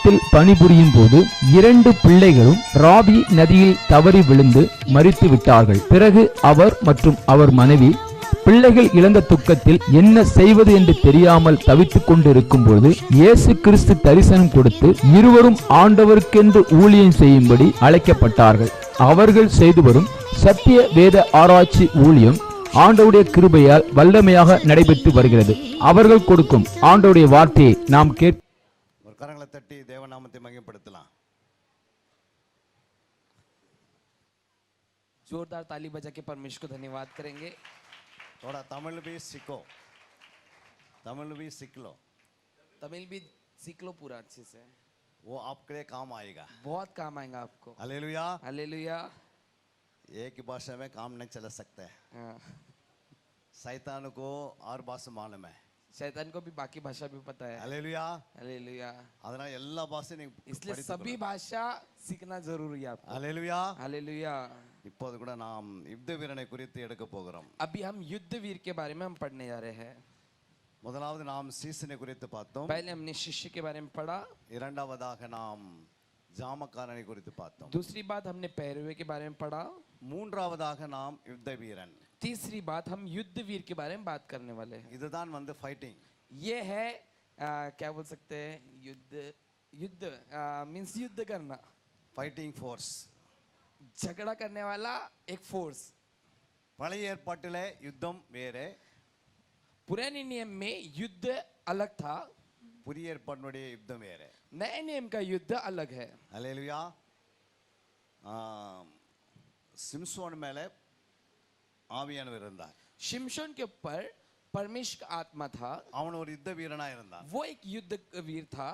ஆலயத்தில் பணிபுரியும் போது 2 பிள்ளைகளும் ராவி நதியில் தவறி விழுந்து மரித்து விட்டார்கள். பிறகு அவர் மற்றும் அவர் மனைவி பிள்ளைகள் இழந்த துக்கத்தில் என்ன செய்வது என்று தெரியாமல் தவித்துக் கொண்டிருக்கும் போது இயேசு கிறிஸ்து தரிசனம் கொடுத்து இருவரும் ஆண்டவருக்கென்று ஊழியம் செய்யும்படி அழைக்கப்பட்டார்கள். அவர்கள் செய்து வரும் சத்திய வேத ஆராய்ச்சி ஊழியம் ஆண்டவருடைய கிருபையால் வல்லமையாக நடைபெற்று வருகிறது. அவர்கள் கொடுக்கும் ஆண்டவருடைய வார்த்தையை நாம் கரங்களை தட்டி தேவநாமத்தை மகிமைப்படுத்தலாம். जोरदार ताली बजा के परमेश्वर को धन्यवाद करेंगे. थोड़ा तमिल भी सीखो, तमिल भी सीख लो, तमिल भी सीख लो पूरा अच्छे से, वो आपके लिए काम आएगा, बहुत काम आएगा आपको. Hallelujah hallelujah. एक ही भाषा में काम नहीं चला सकता है. शैतान को और भाषा मालूम है, शैतान को भी बाकी भाषा भी पता है. Hallelujah hallelujah. அதனால எல்லா பாஷையும் इसलिए सभी भाषा सीखना जरूरी है आपको. हालेलुया. हालेलुया. இப்போது கூட நாம் யுத்த வீரனை குறித்து எடுக்க போகிறோம். अभी हम युद्ध वीर के बारे में हम पढ़ने जा रहे हैं. முதலாவது நாம் சீசனை குறித்து பார்த்தோம். पहले हमने शिष्य के बारे में पढ़ा. இரண்டாவதாக நாம் ஜாமக்காரனை குறித்து பார்த்தோம். दूसरी बात हमने पैरवे के बारे में पढ़ा. மூன்றாவதாக நாம் யுத்த வீரன். तीसरी बात हम युद्ध वीर के बारे में बात करने वाले हैं. இதுதான் ஃபைட்டிங். ये है क्या बोल सकते हैं, युद्ध मींस युद्ध करना, ஃபைட்டிங் ஃபோர்ஸ், झगड़ा करने वाला एक फोर्स. பழைய ஏற்பாட்டிலே யுத்தம் வேறே, पुराने नियम में युद्ध अलग था, புதிய ஏற்பாட்டினுடைய யுத்தம் வேறே. नए नियम का युद्ध अलग है. ஹல்லேலூயா. சிம்சோன் மேலே ஆவியானவர் இருந்தார். शिमशोन के ऊपर परमेश्वर का आत्मा था. அவன் ஒரு யுத்த வீரனா இருந்தான். वो एक युद्ध वीर था.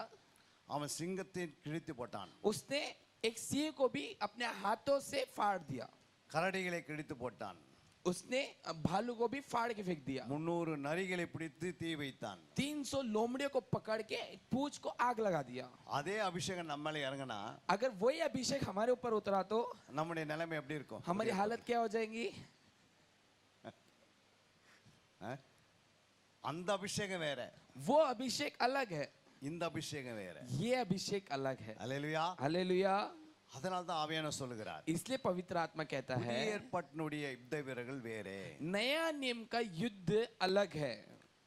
அவன் சிங்கத்தை கிழித்து போட்டான். उसने एक सिंह को भी अपने हाथों से फाड़ दिया. கரடிகளை கிழித்து போட்டான். उसने भालू को भी फाड़ के फेंक दिया. 300 நரிகளை பிடித்து தீ வைத்தான். 300 लोमड़ियों को पकड़ के पूंछ को आग लगा दिया. அதே அபிஷேகம் நம்ம மேல இறங்கினா, अगर वही अभिषेक हमारे ऊपर उतरा तो நம்முடைய நிலைமை எப்படி இருக்கும்? हमारी हालत क्या हो जाएगी? அந்த அபிஷேகம் வேற, वो अभिषेक अलग है, இந்த அபிஷேகம் வேற. ये अभिषेक अलग है. ஹல்லேலூயா. हालेलुया. அதனால தான் ஆவியானவர் சொல்லுகிறார், इसलिए पवित्र आत्मा कहता है புதிய ஏற்பாட்டினுடைய யுத்த வீரர்கள் வேறே. नया नियम का युद्ध अलग है.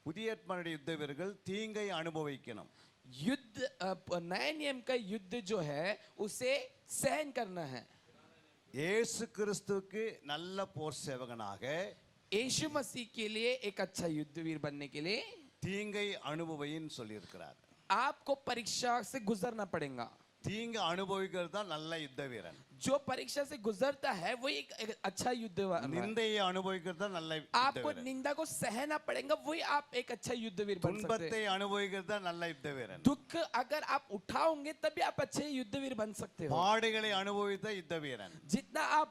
புதிய ஏற்பாட்டினுடைய யுத்த வீரர்கள் தீங்கை அனுபவிக்கணும். युद्ध नए नियम का युद्ध जो है उसे सहन करना है. இயேசு கிறிஸ்துவுக்கு நல்ல போர் சேவகனாக, यीशु मसीह के लिए एक अच्छा युद्धवीर बनने के लिए தீங்கை அனுபவின்னு சொல்லியிருக்கிறார். आपको परीक्षा से गुजरना पड़ेगा. தீங்கு அனுபவிக்கிறது தான் நல்ல யுத்த வீரன். जो परीक्षा से गुजरता है वो एक अच्छा युद्धवीर. நிந்தையை அனுபவிக்கிறது தான் நல்ல யுத்த आपको வீரன். निंदा को सहना पड़ेगा, वही आप एक अच्छा युद्धवीर बन सकते துன்பத்தை हैं. அனுபவிக்கிறது தான் நல்ல யுத்த வீரன். दुख अगर आप उठाओगे तभी आप अच्छे युद्धवीर बन सकते हो. பாடுகளை அனுபவித்த யுத்த வீரன். जितना आप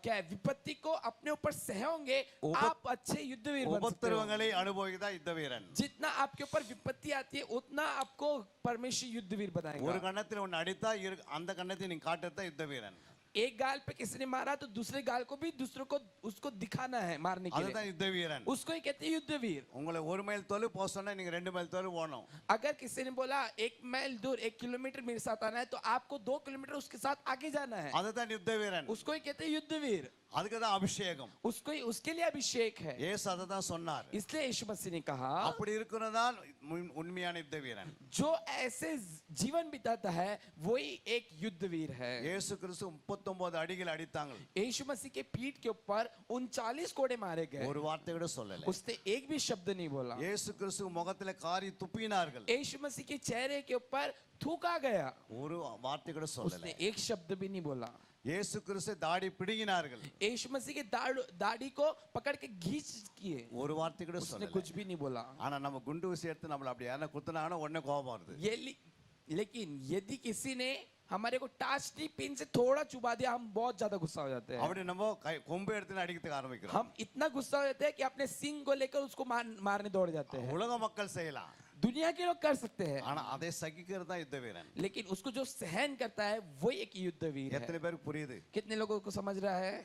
क्या विपत्ति को अपने ऊपर सहोगे आप अच्छे युद्धवीर बन सकते हो. உபத்திரவங்களை அனுபவித்த யுத்த வீரன். जितना आपके ऊपर विपत्ति आती है उतना आपको परमेश्वर युद्धवीर बनाएगा. ஒரு கண்ணத்தில் ஒன்னு அடித்தா அந்த கண்ணத்தை நீ காட்டுறத யுத்த வீரன். एक गाल पे किसी ने मारा तो दूसरे गाल को भी दूसरों को उसको दिखाना है मारने के அதுதான் लिए. யுத்த வீரன். उसको ही कहते हैं युद्धवीर. உங்களை 1 மைல் தொலைவு போக சொன்னா நீங்க 2 மைல் தொலைவு போகணும். अगर किसी ने बोला 1 மைல் दूर 1 किलोमीटर मेरे साथ आना है तो आपको 2 किलोमीटर उसके साथ आगे जाना है. அதுதான் யுத்த வீரன். उसको ही कहते हैं युद्धवीर. அதுக்கு தான் அபிஷேகம். उसको ही उसके लिए अभिषेक है. இயேசு அதை தான் சொன்னார். इसलिए यीशु मसीह ने कहा அப்படி இருக்கிறதான் உண்மையான யுத்த வீரன். जो ऐसे जीवन बिताता है वही एक युद्धवीर है. இயேசு கிறிஸ்து 39 அடிகள் அடித்தாங்க. यीशु मसीह के पीठ के ऊपर 39 कोड़े मारे गए. ஒரு வார்த்தை கூட சொல்லல. उसने एक भी शब्द नहीं बोला. இயேசு கிறிஸ்து முகத்திலே காரி துப்பினார்கள். यीशु मसीह के चेहरे के ऊपर थूका गया. ஒரு வார்த்தை கூட சொல்லல. उसने एक शब्द भी नहीं बोला. இயேசு கிறிஸ்து தாடி பிடுங்கினார்கள். यीशु मसीह के दाढ़ी को पकड़ के घींच किए. ஒரு வார்த்தை கூட उसने சொல்லல. कुछ भी नहीं बोला. ஆனா நம்ம குண்டு ஊசி எடுத்து நம்மள அப்படி யாரா குத்துனாங்கன்னா உடனே கோபம் வருது. लेकिन यदि किसी ने हमारे को टाचनी पिन से थोड़ा चुबा दिया हम बहुत ज्यादा गुस्सा हो जाते हैं. அப்படி நம்ம கொம்பு எடுத்து அடிக்கிறதுக்கு ஆரம்பிக்கிறோம். हम इतना गुस्सा हो जाते हैं कि अपने सिंग को लेकर उसको मारने दौड़ जाते हैं. உலக மக்கள் செய்யலாம். दुनिया के लोग कर सकते हैं. ஆனா அதை சகிக்கிறது தான் யுத்த வீரன். लेकिन उसको जो सहन करता है वो एक युद्धवीर है. எத்தனை பேருக்கு புரியுது? कितने लोगों को समझ रहा है?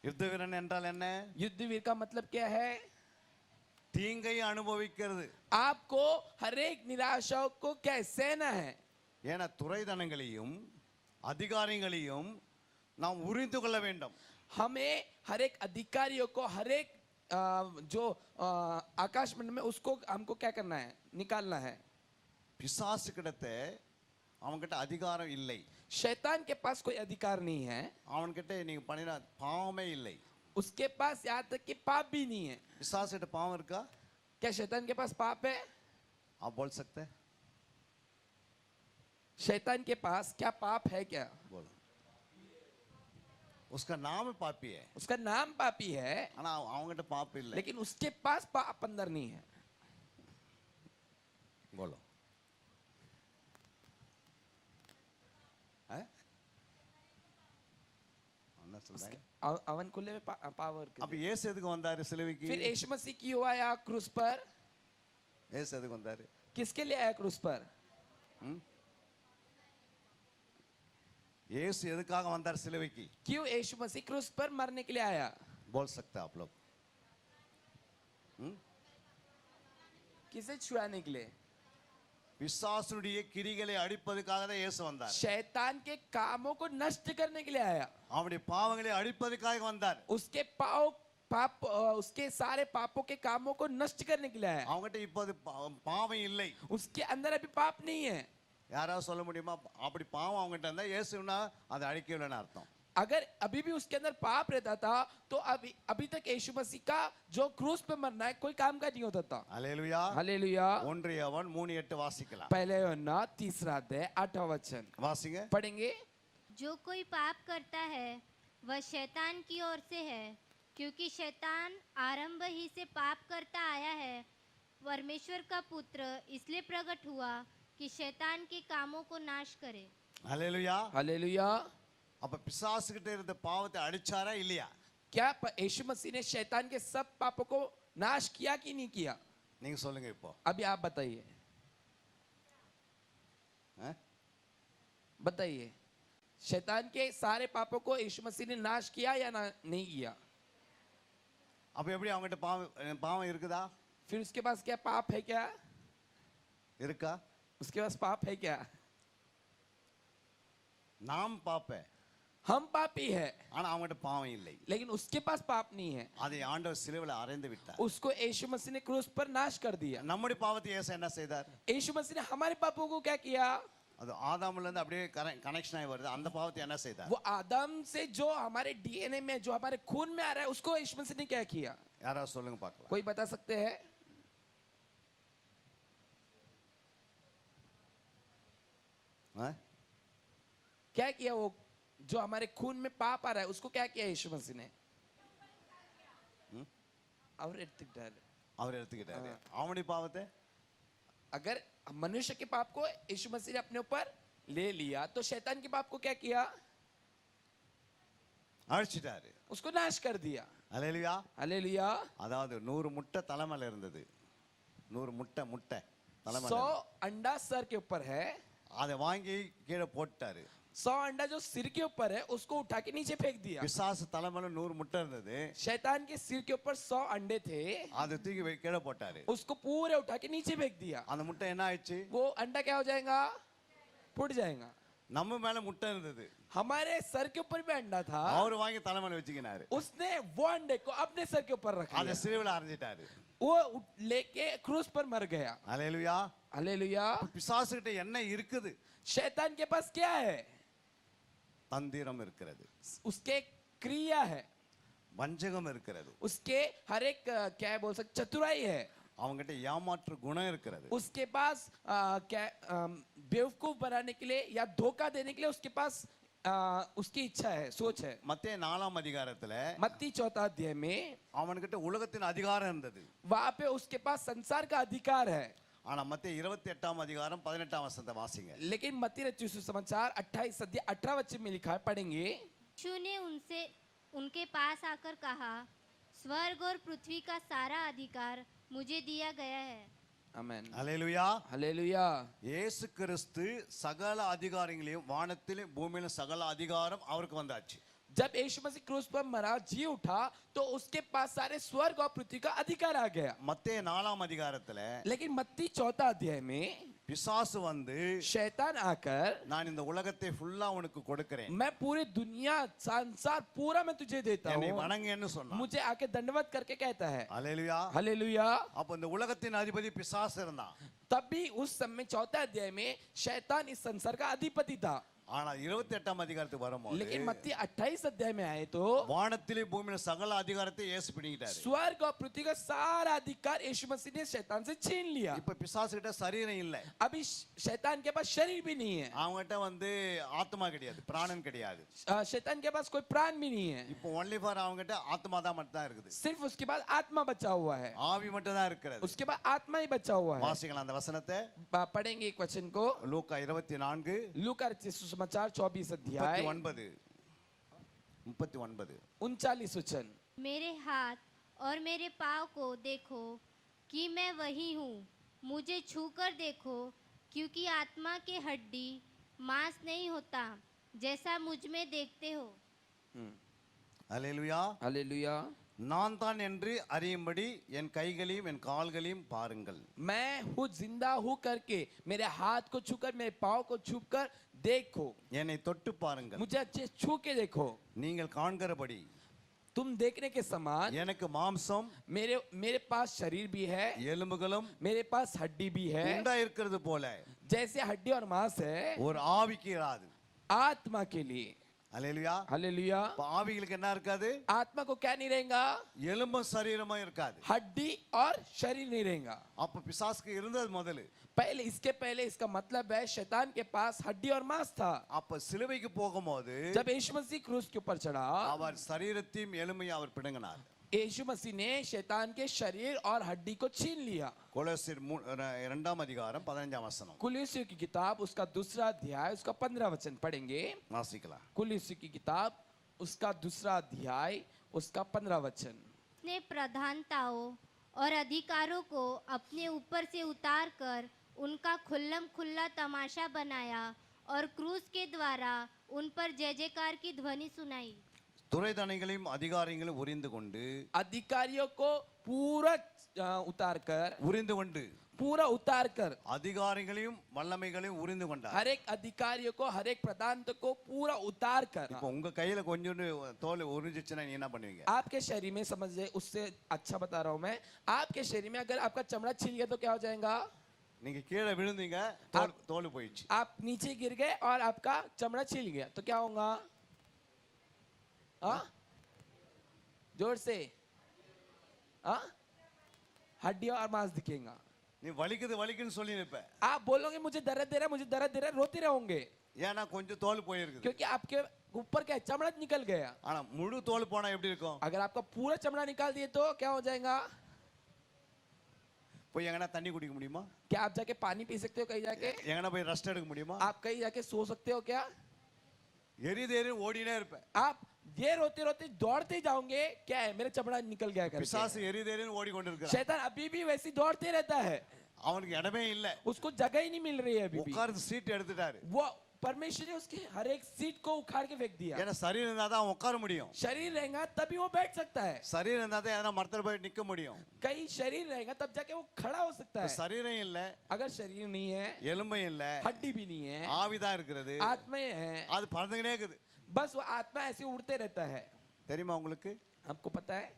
யுத்த வீரன் என்றால் என்ன? युद्धवीर का मतलब क्या है? தீங்கை அனுபவிக்கிறது. आपको हर एक निराशाओं को क्या सहना है. ஏன்னா துறைதனங்களையும் அதிகாரிகளையும் நாம் உரிந்து கொள்ள வேண்டும். हमें हर एक अधिकारियों को हर एक जो आकाश मंडल में उसको हमको क्या करना है, निकालना है. பிசாசு கிட்ட அவன்கிட்ட அதிகாரம் இல்லை. शैतान के पास कोई अधिकार नहीं है. அவன்கிட்ட நீங்க பண்ணின பாவமே இல்லை. उसके पास यहाँ तक कि पाप भी नहीं है. பிசாசு கிட்ட பாவம் இருக்கா? क्या शैतान के पास पाप है? आप बोल सकते हैं? शैतान के पास क्या पाप है? क्या बोलो. उसका नाम पापी है. उसका नाम पापी है, ஆனா அவன்கிட்ட பாप இல்லை. लेकिन उसके पास पाप अंदर नहीं है. बोलो. है? என்ன சொல்றாங்க? अवन खुले में पावर. அப்ப இயேசு எதுக்கு வந்தாரு சிலுவைக்கு? फिर यीशु मसीह क्यों आया क्रूस पर? இயேசு எதுக்கு வந்தாரு? किसके लिए आया क्रूस पर? இயேசு எதுக்காக வந்தார் சிலுவைக்கு? क्यों यीशु मसीह क्रूस पर मरने के लिए आया? बोल सकते हैं आप लोग? किसे छुड़ाने के लिए? பிசாசுடைய கிரிகளை அழிப்பதற்காக தான் இயேசு வந்தார். शैतान के कामों को नष्ट करने के लिए आया. அவனுடைய பாவங்களை அழிப்பதற்காக வந்தார். उसके उसके सारे पापों के कामों को नष्ट करने के लिए आया. அவங்ககிட்ட இப்போது பாவம் இல்லை. उसके अंदर अभी पाप नहीं है. யாராவது சொல்ல முடியுமா அப்படி பாவம் அவங்ககிட்ட இருந்தா இயேசுனா அதை அழிக்கவில்லைன்னு அர்த்தம்? अगर अभी भी उसके अंदर पाप रहता था तो अभी तक यीशु मसीह का जो क्रूस पे मरना है कोई काम का नहीं होता था. हालेलुया. हालेलुया. 1 யோவான் 3:8 வாசிக்கலாம். पहले यूहन्ना 3 अध्याय 8वां वचन வாசிங்க. पढ़ेंगे. जो कोई पाप करता है वह शैतान की ओर से है, क्योंकि शैतान आरंभ ही से पाप करता आया है. परमेश्वर का पुत्र इसलिए प्रकट हुआ कि शैतान के कामों को नाश करे. हालेलुया. हालेलुया. அப்ப பிசாசு கிட்ட இருந்த பாவத்தை அழிச்சாரா இல்லையா? क्या यीशु मसीह ने शैतान के सब पापों को नाश किया कि नहीं किया? நீங்க சொல்லுங்க இப்போ. अभी आप बताइए. बताइए. शैतान के सारे पापों को यीशु मसीह ने नाश किया या नहीं किया? அப்ப எப்படி அவங்ககிட்ட பாவம் இருக்குதா? फिर उसके पास क्या पाप है? क्या இருக்கா? उसके पास पाप है? क्या நாம் பாப்ப. हम पापी है, ஆனா அவங்ககிட்ட பாவம் இல்லை. लेकिन उसके पास पाप नहीं है. அதை ஆண்டவர் சிலுவையில் அறைந்து விட்டார். उसको यीशु मसीह ने क्रूस पर नाश कर दिया. நம்முடைய பாவத்தை இயேசு என்ன செய்தார்? यीशु मसीह ने हमारे पापों को क्या किया? அது ஆதாம்ல இருந்து அப்படியே கனெக்ஷன் ஆகி வருது. அந்த பாவத்தை என்ன செய்தார்? वो आदम से जो हमारे डीएनए में जो हमारे खून में आ रहा है उसको यीशु मसीह ने क्या किया? யாராவது சொல்லுங்க பார்க்கலாம். कोई बता सकते हैं? क्या किया? वो जो हमारे खून में पाप आ रहा है उसको क्या किया यीशु मसीह ने? और அவர் எடுத்துக்கிட்டாரு. அவனுடைய பாவத்தை अगर मनुष्य के पाप को यीशु मसीह ने अपने ऊपर ले लिया तो शैतान के पाप को क्या किया? அழிச்சிட்டாரு. उसको नाश कर दिया. ஹல்லேலூயா. हालेलुया. அதாவது 100 முட்டை தலைமையில இருந்தது. 100 முட்டை தலைமையில. 100 अंडा सर के ऊपर है. அதை வாங்கி கீழே போட்டாரு. 100 अंडा जो सिर के ऊपर है उसको उठा के नीचे फेंक दिया. பிசாசு தலைமையில 100 முட்டை இருந்தது. शैतान के सिर के ऊपर 100 अंडे थे. அதை தூக்கி கீழே போட்டாரு. उसको पूरे उठा के नीचे फेंक दिया. அந்த முட்டை என்ன ஆயிடுச்சு? वो अंडा क्या हो जाएगा? फूट जाएगा. நம்ம மேல முட்டை இருந்தது. हमारे सर के ऊपर भी अंडा था. அவர் வாங்கி தலைமையில வச்சுக்கினாரு. उसने वो अंडे को अपने सर के ऊपर रख அதை लिया. சிலுவையில் அறைஞ்சிட்டாரு. वो लेके क्रूस पर मर गया. ஹல்லேலூயா. हालेलुया. பிசாசு கிட்ட என்ன இருக்குது? शैतान के पास क्या है? தந்திரம் இருக்கிறது. उसके क्रिया है. வஞ்சகம் இருக்கிறது. उसके हर एक क्या बोल सकते चतुराई है. அவங்ககிட்ட ஏமாற்று குணம் இருக்கிறது. उसके पास क्या बेवकूफ बनाने के लिए या धोखा देने के लिए उसके पास उसकी इच्छा है, सोच है. மத்தேயு 4ஆம் அதிகாரத்துல मत्ती 4 अध्याय में அவன்கிட்ட உலகத்தின் அதிகாரம் இருந்தது. वहां पे उसके पास संसार का अधिकार है. ஆனா மத்தேயு 28ஆம் அதிகாரம் 18ஆம் வசனத்தை வாசிங்க. लेकिन मत्ती रचित सुसमाचार 28 अध्याय 18 वचन में लिखा है, पढ़ेंगे. यीशु ने उनके पास आकर कहा, स्वर्ग और पृथ्वी का सारा अधिकार मुझे दिया गया है. आमेन. ஹல்லேலூயா. हालेलुया. இயேசு கிறிஸ்து சகல அதிகாரங்களையும் வானத்திலும் பூமியிலும் சகல அதிகாரம் அவருக்கு வந்தாச்சு. जब यीशु मसीह क्रूस पर मरा जी उठा तो उसके पास सारे स्वर्ग और पृथ्वी का अधिकार आ गया। மத்தேயு 4ஆம் அதிகாரத்துல लेकिन मत्ती 4 अध्याय में பிசாசு வந்து शैतान आकर நான் இந்த உலகத்தை ஃபுல்லா உனக்கு கொடுக்கிறேன், मैं पूरी दुनिया संसार पूरा मैं तुझे देता என்னை हूँ, வணங்குன்னு சொன்னான். मुझे आके दंडवत करके कहता है। அல்லேலூயா. हालेलुया। அப்ப இந்த உலகத்தின் அதிபதி பிசாசு இருந்தான். तभी उस समय 4 अध्याय में शैतान इस संसार का अधिपति था। ஆனா 28ஆம் அதிகாரத்துக்கு வரும்போது लेकिन मत्ती 28 अध्याय में आए तो வானத்திலே பூமியில சகல அதிகாரத்தை இயேசு பிடிங்கிட்டாரு. स्वर्ग और पृथ्वी का सारा अधिकार यीशु मसीह ने शैतान से छीन लिया। இப்ப பிசாசு கிட்ட சரீரம் இல்ல, अभी शैतान के पास शरीर भी नहीं है, அவங்ககிட்ட வந்து ஆத்மா கிடையாது, பிராணன் கிடையாது. शैतान के पास कोई प्राण भी नहीं है, இப்போ ஒன்லி ஃபார் அவங்ககிட்ட ஆத்மா தான் மட்டும் தான் இருக்குது, सिर्फ उसके बाद आत्मा बचा हुआ है, ஆவி மட்டும் தான் இருக்கிறது. उसके बाद आत्मा ही बचा हुआ है। வாசிக்கலாம் அந்த வசனத்தை. पढ़ेंगे एक वचन को, லூக்கா 24 लूका सुसमाचार 24 अध्याय 39 39 वचन। मेरे हाथ और मेरे पाँव को देखो कि मैं वही हूँ, मुझे छूकर देखो, क्योंकि आत्मा के हड्डी मांस नहीं होता जैसा मुझ में देखते हो। அல்லேலூயா. हालेलुया। நான் தான் என்று அறியும்படி என் கைகளையும் என் கால்களையும் பாருங்கள். मैं हूँ जिंदा हूँ करके मेरे हाथ को छूकर मेरे पाँव को छूकर देखो, என்னை தொட்டு பாருங்கள். मुझे अच्छे छू के देखो, நீங்கள் காண்கிறபடி तुम देखने के समान எனக்கு மாம்சம் मेरे पास शरीर भी है, எலும்புகளும் मेरे पास हड्डी भी है, உண்டா இருக்கிறது போல जैसे हड्डी और मांस है ஒரு ஆவிக்கு இராது. आत्मा के लिए। அல்லேலூயா. हालेलुया। இப்ப ஆவிகளுக்கு என்ன இருக்காது? आत्मा को क्या नहीं रहेगा? எலும்பும் சரீரமும் இருக்காது. हड्डी और शरीर नहीं रहेगा। அப்ப பிசாசுக்கு இருந்தது முதல்ல. इसके पहले इसका मतलब है शैतान के पास हड्डी और मांस था। அப்ப சிலுவைக்கு போகும்போது जब यीशु मसीह क्रूस के ऊपर चढ़ा, அவர் சரீரத்தையும் எலும்பையும் அவர் பிடுங்கினார். यीशु मसीह ने शैतान के शरीर और हड्डी को छीन लिया। கொலோசியர் 2ஆம் அதிகாரம் 15ஆம் வசனம் कुलुस्सियों की किताब उसका 2 अध्याय उसका 15 वचन पढ़ेंगे। வாசிக்கலாம். कुलुस्सियों की किताब उसका 2 अध्याय उसका 15 वचन। ने प्रधानताओं और अधिकारों को अपने ऊपर से उतार कर उनका खुल्लम खुल्ला तमाशा बनाया और क्रूस के द्वारा उन पर जय जयकार की ध्वनि सुनाई। துரைதனைகளையும் அதிகாரங்களையும் உரிந்து கொண்டு अधिकारियों को पूरा उतार कर அதிகாரங்களையும் வல்லமைகளையும் உரிந்து கொண்டார். हर एक अधिकारियों को हर एक प्रधान को पूरा उतार कर। இப்போ உங்க கையில கொஞ்சோண்டு தோல் உரிஞ்சிச்சுன்னா நீ என்ன பண்ணுவீங்க? आपके शरीर में समझिए, उससे अच्छा बता रहा हूं मैं, आपके शरीर में अगर आपका चमड़ा छिल गया तो क्या हो जाएगा? நீங்க கீழே விழுந்தீங்க, தோல் போயிடுச்சு. आप नीचे गिर गए और आपका चमड़ा छिल गया तो क्या होगा? जोर से हड्डी और मांस दिखेगा। நீ வலிக்குதுன்னு சொல்லி நிப்ப. आप बोलोगे मुझे दर्द दे रहा है, मुझे दर्द दे रहा है, रोते रहोगे ஏன்னா கொஞ்சம் தோல் போயிருக்குது. क्योंकि आपके ऊपर क्या चमड़ा निकल गया। ஆனா முழு தோல் போனா எப்படி இருக்கும்? अगर आपका पूरा चमड़ा निकाल दिए तो क्या हो जाएगा? போய் எங்கனா தண்ணி குடிக்க முடியுமா? क्या आप जाके पानी पी सकते हो कहीं जाके? எங்கனா போய் ரெஸ்ட் எடுக்க முடியுமா? आप कहीं जाके सो सकते हो क्या? எரிதேறி ஓடினே இருப்ப. आप ये रोते रोते दौड़ते जाओगे, क्या है मेरा चमड़ा निकल गया करके। பிசாசு எரிதேறின்னு ஓடிக்கொண்டிருக்கிறான். शैतान अभी भी वैसी दौड़ते रहता है, அவனுக்கு இடமே இல்ல. उसको जगह ही नहीं मिल रही है अभी भी। உட்கார்ந்து சீட் எடுத்துட்டாரு. वो परमेश्वर ने उसके हर एक सीट को उखाड़ के फेंक दिया। ஏன்னா சரீரம் இருந்தா தான் அவன் உட்கார முடியும். शरीर रहेगा तभी वो बैठ सकता है, சரீரம் இருந்தா தான் எதனா மரத்துல போய் நிக்க முடியும். कहीं शरीर रहेगा तब जाके वो खड़ा हो सकता है। சரீரம் இல்ல, अगर शरीर नहीं है, எலும்பும் இல்ல, हड्डी भी नहीं है, ஆவிதான் இருக்கிறது. आत्मा है, அது பறந்துகிட்டே இருக்குது. बस वो आत्मा ऐसे उड़ते रहता है। தெரியுமா உங்களுக்கு? आपको पता है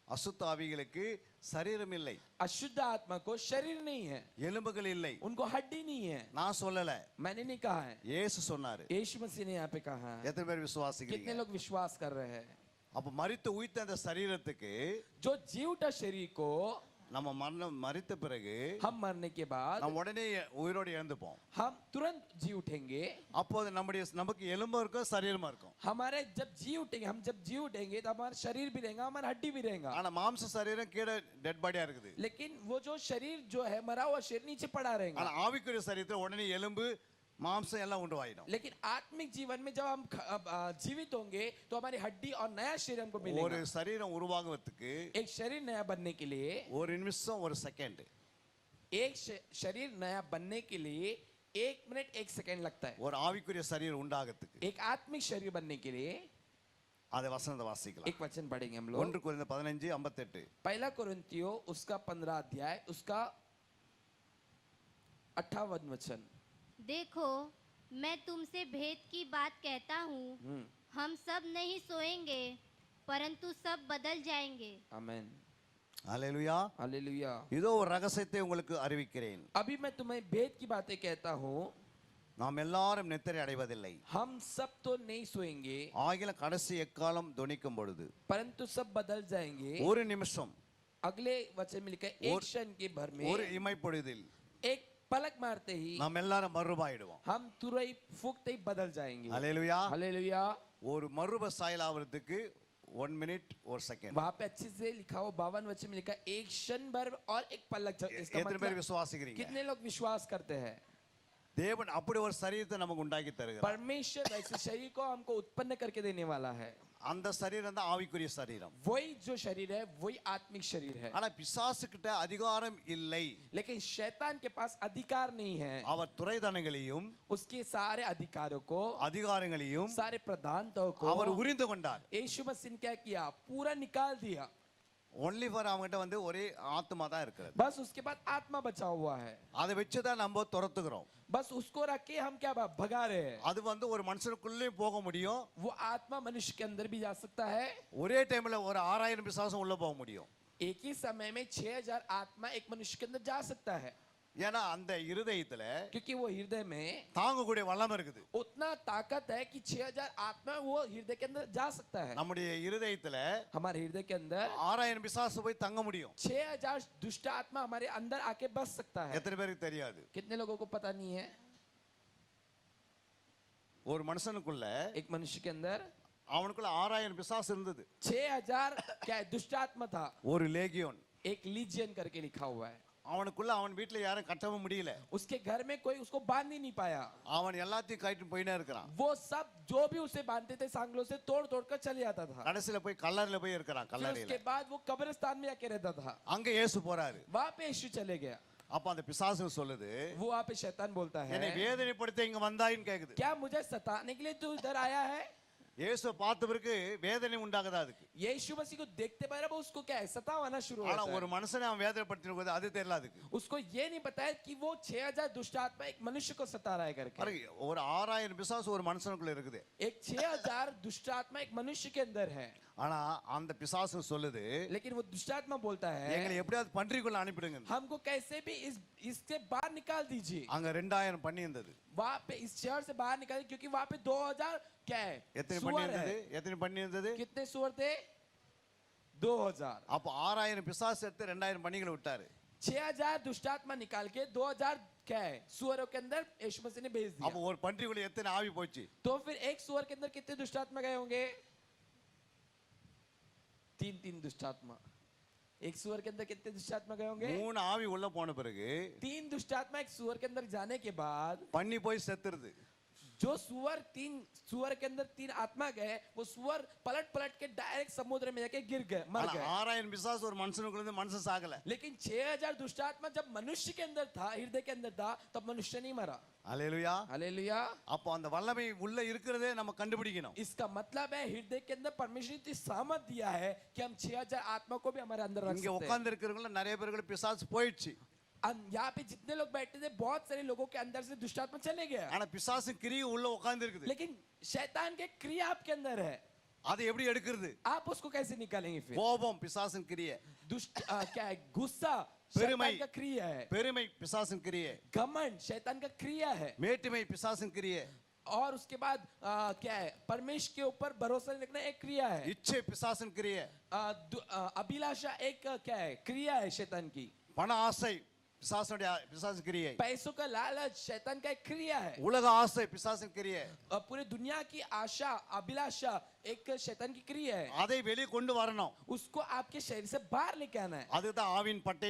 அசுத்த ஆவிகளுக்கு சரீரம் இல்லை, अशुद्ध आत्मा को शरीर नहीं है, எலும்புகள் இல்லை. उनको हड्डी नहीं है। நான் சொல்லல, मैंने नहीं कहा है, இயேசு சொன்னாரு. यीशु मसीह ने यहाँ पे कहा है। எத்தனை பேர் कितने விசுவாசிக்கிறீங்க? लोग विश्वास कर रहे हैं? அப்ப மரித்து உயிர்த்த அந்த சரீரத்துக்கு जो जी उठा शरीर को நம்ம மரித்த பிறகு हम मरने के बाद நம்ம உடனே உயிரோடு எழுந்துப்போம். हम तुरंत जी उठेंगे। அப்போது நமக்கு எலும்பு இருக்கும், சரீரமா இருக்கும். हमारे जब जी उठेंगे तो हमारा शरीर भी रहेगा, हमारा हड्डी भी रहेगा। ஆனா மாம்ச சரீரம் கீழே டெட் பாடியா இருக்குது. लेकिन वो जो शरीर जो है मरा हुआ शरीर नीचे पड़ा रहेगा। ஆனா ஆவிக்குரிய சரீரத்துல உடனே எலும்பு மாம்சம் எல்லாம் உண்டாயிடும். लेकिन आत्मिक जीवन में जब हम जीवित होंगे तो हमारी हड्डी और नया शरीर हमको ஒரு मिलेगा। சரீரம் உருவாகுவதற்கு एक शरीर नया बनने के लिए ஒரு நிமிஷம் ஒரு செகண்ட், एक शरीर नया बनने के लिए 1 मिनट 1 सेकंड लगता है। ஒரு ஆவிக்குரிய சரீரம் உண்டாகிறதுக்கு एक आत्मिक शरीर बनने के लिए அதை வசனத்தை வாசிக்கலாம். एक वचन पढ़ेंगे हम लोग. 1 கொரிந்தியர் 15:58. पहला कोरिन्थियों उसका 15 अध्याय उसका 58 वचन. देखो मैं तुमसे भेद की बात कहता हूँ, हम सब नहीं सोएंगे परंतु सब बदल जाएंगे. आमेन. அல்லேலூயா. हालेलुया. இதோ ஒரு ரகசியத்தை உங்களுக்கு அறிவிக்கிறேன். अभी मैं तुम्हें भेद की बातें कहता हूँ. நாம் எல்லாரும் நித்திரை அடைவதில்லை. हम सब तो नहीं सोएंगे ஆகில கடைசி எக்காலம் தொனிக்கும் பொழுது परंतु सब बदल जाएंगे. ஒரு நிமிஷம், अगले वचन में लिखा है एक क्षण के भर में, ஒரு இமைப்பொழுதில் एक पलक मारते ही நாம் எல்லாரும் மறுரூபாயிடுவோம். हम तुरंत फूकते ही बदल जाएंगे. அல்லேலூயா. हालेलुया. ஒரு மறுரூப சாயல் ஆவறதுக்கு 1 மினிட் 1 செகண்ட். वहां पे अच्छे से लिखा हो 52 वचन में लिखा है एक क्षण भर और एक पलक. इसका எத்தனை பேர் मतलब விசுவாசிக்கிறீங்க? कितने लोग विश्वास करते हैं? தேவன் அப்படி ஒரு சரீரத்தை நமக்கு உண்டாக்கி தருகிறார். परमेश्वर वैसे शरीर को हमको उत्पन्न करके देने वाला है. அந்த சரீரம் தான் ஆவிக்குரிய சரீரம். वही जो शरीर है वही आत्मिक शरीर है. ஆனா பிசாசுகிட்ட அதிகாரம் இல்லை. लेकिन शैतान के पास अधिकार नहीं है. அவர் துரைதனங்களையும் उसके सारे अधिकारों को, அதிகாரங்களையும் सारे प्रधानताओं को அவர் உரிந்து கொண்டார். यीशु मसीह ने क्या किया? पूरा निकाल दिया. ஒன்லி ஃபார் அவங்ககிட்ட வந்து ஒரே ஆத்மா தான் இருக்கிறது. बस उसके बाद आत्मा बचा हुआ है. அதை வச்சு தான் நம்ம துரத்துகிறோம். बस उसको रख के हम क्या भगा रहे हैं. அது வந்து ஒரு மனுஷனுக்குள்ளே போக முடியும். वो आत्मा मनुष्य के अंदर भी जा सकता है. ஒரே டைம்ல ஒரு 6000 பிசாசும் உள்ள போக முடியும். एक ही समय में 6000 आत्मा एक मनुष्य के अंदर जा सकता है. ஏன்னா அந்த இருதயத்துல क्योंकि वो हृदय में தாங்கக்கூடிய வல்லமை இருக்குது. उतना ताकत है कि 6000 आत्मा वो हृदय के अंदर जा सकता है. நம்முடைய இருதயத்துல हमारे हृदय के अंदर 6000 பிசாசு போய் தங்க முடியும். 6000 दुष्ट आत्मा हमारे अंदर आके बस सकता है. எத்தனை பேருக்கு தெரியாது? कितने लोगों को पता नहीं है? ஒரு மனுஷனுக்குள்ள एक मनुष्य के अंदर அவனுக்குள்ள 6000 பிசாசு இருந்தது. 6000 क्या दुष्ट आत्मा था. ஒரு லேகியோன். एक लीजियन करके लिखा हुआ है. அவனுக்குள்ள அவன் வீட்ல யாரும் கட்டவும் முடியல. उसके घर में कोई उसको बांध ही नहीं पाया. அவன் எல்லாத்தையும் கைட்டு போயினே இருக்கான். वो सब जो भी उसे बांधते थे सांगलों से तोड़ तोड़ कर चले जाता था. கடைசில போய் கல்லறையில போய் இருக்கான். फिर கல்லறையில उसके बाद वो कब्रिस्तान में जाके रहता था. அங்க இயேசு போறாரு. वहां पे यीशु चले गया. அப்ப அந்த பிசாசு சொல்லுது, वो वहां पे शैतान बोलता है, என்னை வேதனைப்படுத்த இங்க வந்தாயின்னு கேக்குது. क्या मुझे सताने के लिए तू इधर आया है? இயேசு பார்த்த பிறகு வேதனை உண்டாகுதா அதுக்கு. यीशु मसीह को देखते बार वो उसको क्या है सतावाना शुरू ஆனா होता ஒரு है. மனுஷனை அவன் வேதனைப்படுத்தினது அது தெரியல அதுக்கு. उसको ये नहीं पता है कि वो 6000 दुष्ट आत्मा एक मनुष्य को सता रहा है करके. பாருங்க, ஒரு 6000 பிசாசு ஒரு மனுஷனுக்குள்ள இருக்குது. एक 6000 दुष्ट आत्मा एक मनुष्य के अंदर है. ஆனா அந்த பிசாசு சொல்லுது, लेकिन वो दुष्ट आत्मा बोलता எங்களை है எப்படியாவது பன்றிக்குள்ள அனுப்பிடுங்க. हमको कैसे भी इससे बाहर निकाल दीजिए. அங்க 2000 பண்ணி இருந்தது. वहां पे इस शहर से बाहर निकाल, क्योंकि वहां पे 2000 क्या है எத்தனை பண்ணி सुअर இருந்தது? है. எத்தனை பண்ணி இருந்தது? कितने सुअर थे? 2000. அப்ப 6000 பிசாசு எடுத்து 2000 பண்ணிகளை விட்டாரு. 6000 दुष्टात्मा निकाल के 2000 क्या है सुअरों के अंदर यीशु मसीह ने भेज அப்ப दिया. ஒரு பன்றிக்குள்ள எத்தனை ஆவி போச்சு? तो फिर एक सुअर के अंदर कितने दुष्टात्मा गए होंगे? 3 दुष्टात्मा. एक सुअर के अंदर कितने दुष्टात्मा गए होंगे? 3 ஆவி உள்ள போன பிறகு 3 दुष्टात्मा एक सुअर के अंदर जाने के बाद பன்னி போய் செத்துருது. जो सुअर 3 सुअर के अंदर 3 आत्मा गए, वो सुअर पलट पलट के डायरेक्ट समुद्र में जाके गिर गए, मर ஆனா गए. 6000 பிசாசு ஒரு மனுஷனுக்குள்ள இருந்து மனுஷன் சாகல. लेकिन 6000 दुष्टात्मा जब मनुष्य के अंदर था, हृदय के अंदर था, तब मनुष्य नहीं मरा. அல்லேலூயா. हालेलुया. அப்ப அந்த வல்லமை உள்ள இருக்கிறதே நம்ம கண்டுபிடிக்கணும். इसका मतलब है हृदय के अंदर परमेश्वर ने सामर्थ दिया है कि हम 6000 आत्मा को भी हमारे अंदर रख இங்க सकते हैं. உட்கார்ந்து இருக்கிறவங்கள நிறைய பேருக்கு பிசாசு போயிடுச்சு. यहाँ पे जितने लोग बैठे थे, बहुत सारे लोगों के अंदर से दुष्टात्मा चले गया. ஆனா பிசாசு கிரியை உள்ள உட்கார்ந்து இருக்குது. लेकिन शैतान के क्रिया आपके अंदर है. அதை எப்படி எடுக்கிறது? आप उसको कैसे निकालेंगे फिर? கோபம் பிசாசின் கிரியை. दुष्ट क्या है? गुस्सा பெருமை शैतान का क्रिया है. பெருமை பிசாசின் கிரியை. घमंड शैतान का क्रिया है. மேட்டுமை பிசாசின் கிரியை. और उसके बाद क्या है? परमेश्वर के ऊपर भरोसा नहीं रखना एक क्रिया है. இச்சை பிசாசின் கிரியை. अभिलाषा एक क्या है? क्रिया है शैतान की. பண ஆசை பிசாசின் கிரியை. पैसों का लालच शैतान का एक क्रिया है. உலக ஆசை பிசாசின் கிரியை. पूरे दुनिया की आशा अभिलाषा एक शैतान की क्रिया है. அதை வெளியே கொண்டு வரணும். उसको आपके शरीर से बाहर लेके आना है. அதுதான் ஆவின் பட்டை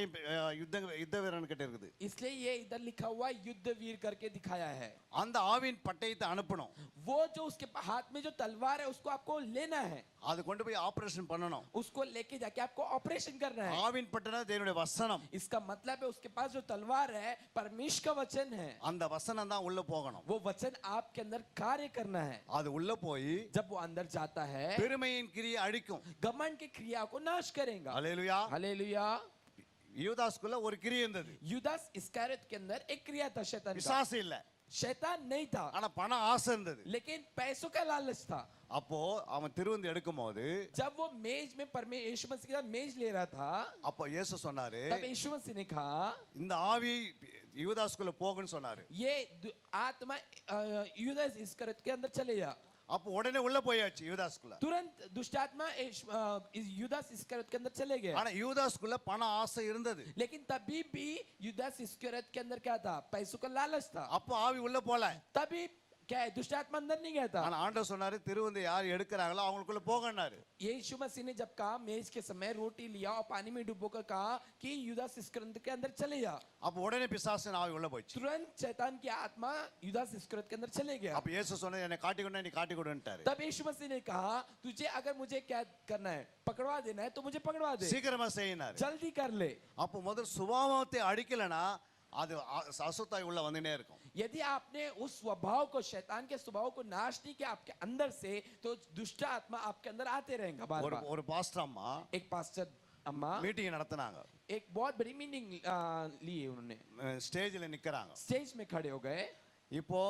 யுத்த வீரன் கிட்ட இருக்குது. इसलिए ये इधर लिखा हुआ युद्ध वीर करके दिखाया है. அந்த ஆவின் பட்டயத்தை அனுப்பணும். वो जो उसके हाथ में जो तलवार है उसको आपको लेना है. அது கொண்டு போய் ஆபரேஷன் பண்ணணும். उसको लेके जाके आपको ऑपरेशन करना है. ஆவின் பட்டயம் தேவனுடைய வசனம். इसका मतलब है उसके पास जो तलवार है परमेश्वर का वचन है, அந்த வசனம் தான் उள்ள போகணும். वो वचन आपके अंदर कार्य करना है. அது உள்ள போய் जब वो अंदर जाता है பெருமையின் கிரியை அழிக்கும். घमंड की क्रिया को नाश करेगा. அல்லேலூயா. हालेलुया. யூதாஸ்குள்ள ஒரு கிரியை இருந்தது. यूदास इस्करियोत के अंदर एक क्रिया था शैतान का. பிசாசு இல்ல, शैतान नहीं था, ஆனா பண ஆசை இருந்தது. लेकिन पैसों का लालच था. அப்போ அவன் திருவந்து எடுக்கும்போது जब वो मेज में परमेश्वर यीशु मसीह का मेज ले रहा था, அப்போ இயேசு சொன்னாரு, तब यीशु मसीह ने कहा இந்த ஆவி யூதாஸ்குள்ள போகுன்னு சொன்னாரு. ये आत्मा यूदास इस्करियोत के अंदर चले जा. அப்போ உடனே உள்ள போயாச்சு யூதாஸ்குள்ள. तुरंत दुष्ट आत्मा यूदास इस्करियोत के अंदर चले गए. ஆனா யூதாஸ்குள்ள பண ஆசை இருந்தது. लेकिन तभी भी यूदास इस्करियोत के अंदर क्या था? पैसों का लालच था. அப்போ ஆவி உள்ள போல. तभी क्या है? दुष्ट आत्मा अंदर नहीं गया था. ஆனா ஆண்டவர் சொன்னாரு, திருவந்து யார் எடுக்கறாங்களோ அவங்களுக்குள்ள போகன்னாரு. यीशु मसीह ने जब कहा मेज के समय रोटी लिया और पानी में डुबोकर कहा कि यूदास इस्करियोत के अंदर चले जा. அப்போ உடனே பிசாசின் ஆவி உள்ள போயிடுச்சு. तुरंत शैतान की आत्मा यूदास इस्करियोत के अंदर चले गया. அப்ப இயேசு சொன்னாரு, என்னை காட்டிக்கொண்டா நீ காட்டிக்கொடுன்ட்டாரு. तब यीशु मसीह ने कहा तुझे अगर मुझे क्या करना है, पकड़वा देना है तो मुझे पकड़वा दे, சீக்கிரமா செய்யினாரு. जल्दी कर ले. அப்போ முதல் சுபாவத்தை அடிக்கலனா அது அசுத்தாய் உள்ள வந்துட்டே இருக்கும். यदि आपने उस स्वभाव को, शैतान के स्वभाव को नाश नहीं किया आपके अंदर से, तो दुष्ट आत्मा आपके अंदर आते रहेगा बार ஒரு बार. ஒரு பாஸ்டர் அம்மா एक पास्टर अम्मा மீட்டிங் நடத்துனாங்க. एक बहुत बड़ी मीटिंग लिए उन्होंने. ஸ்டேஜ்ல நிக்கறாங்க. स्टेज में खड़े हो गए. இப்போ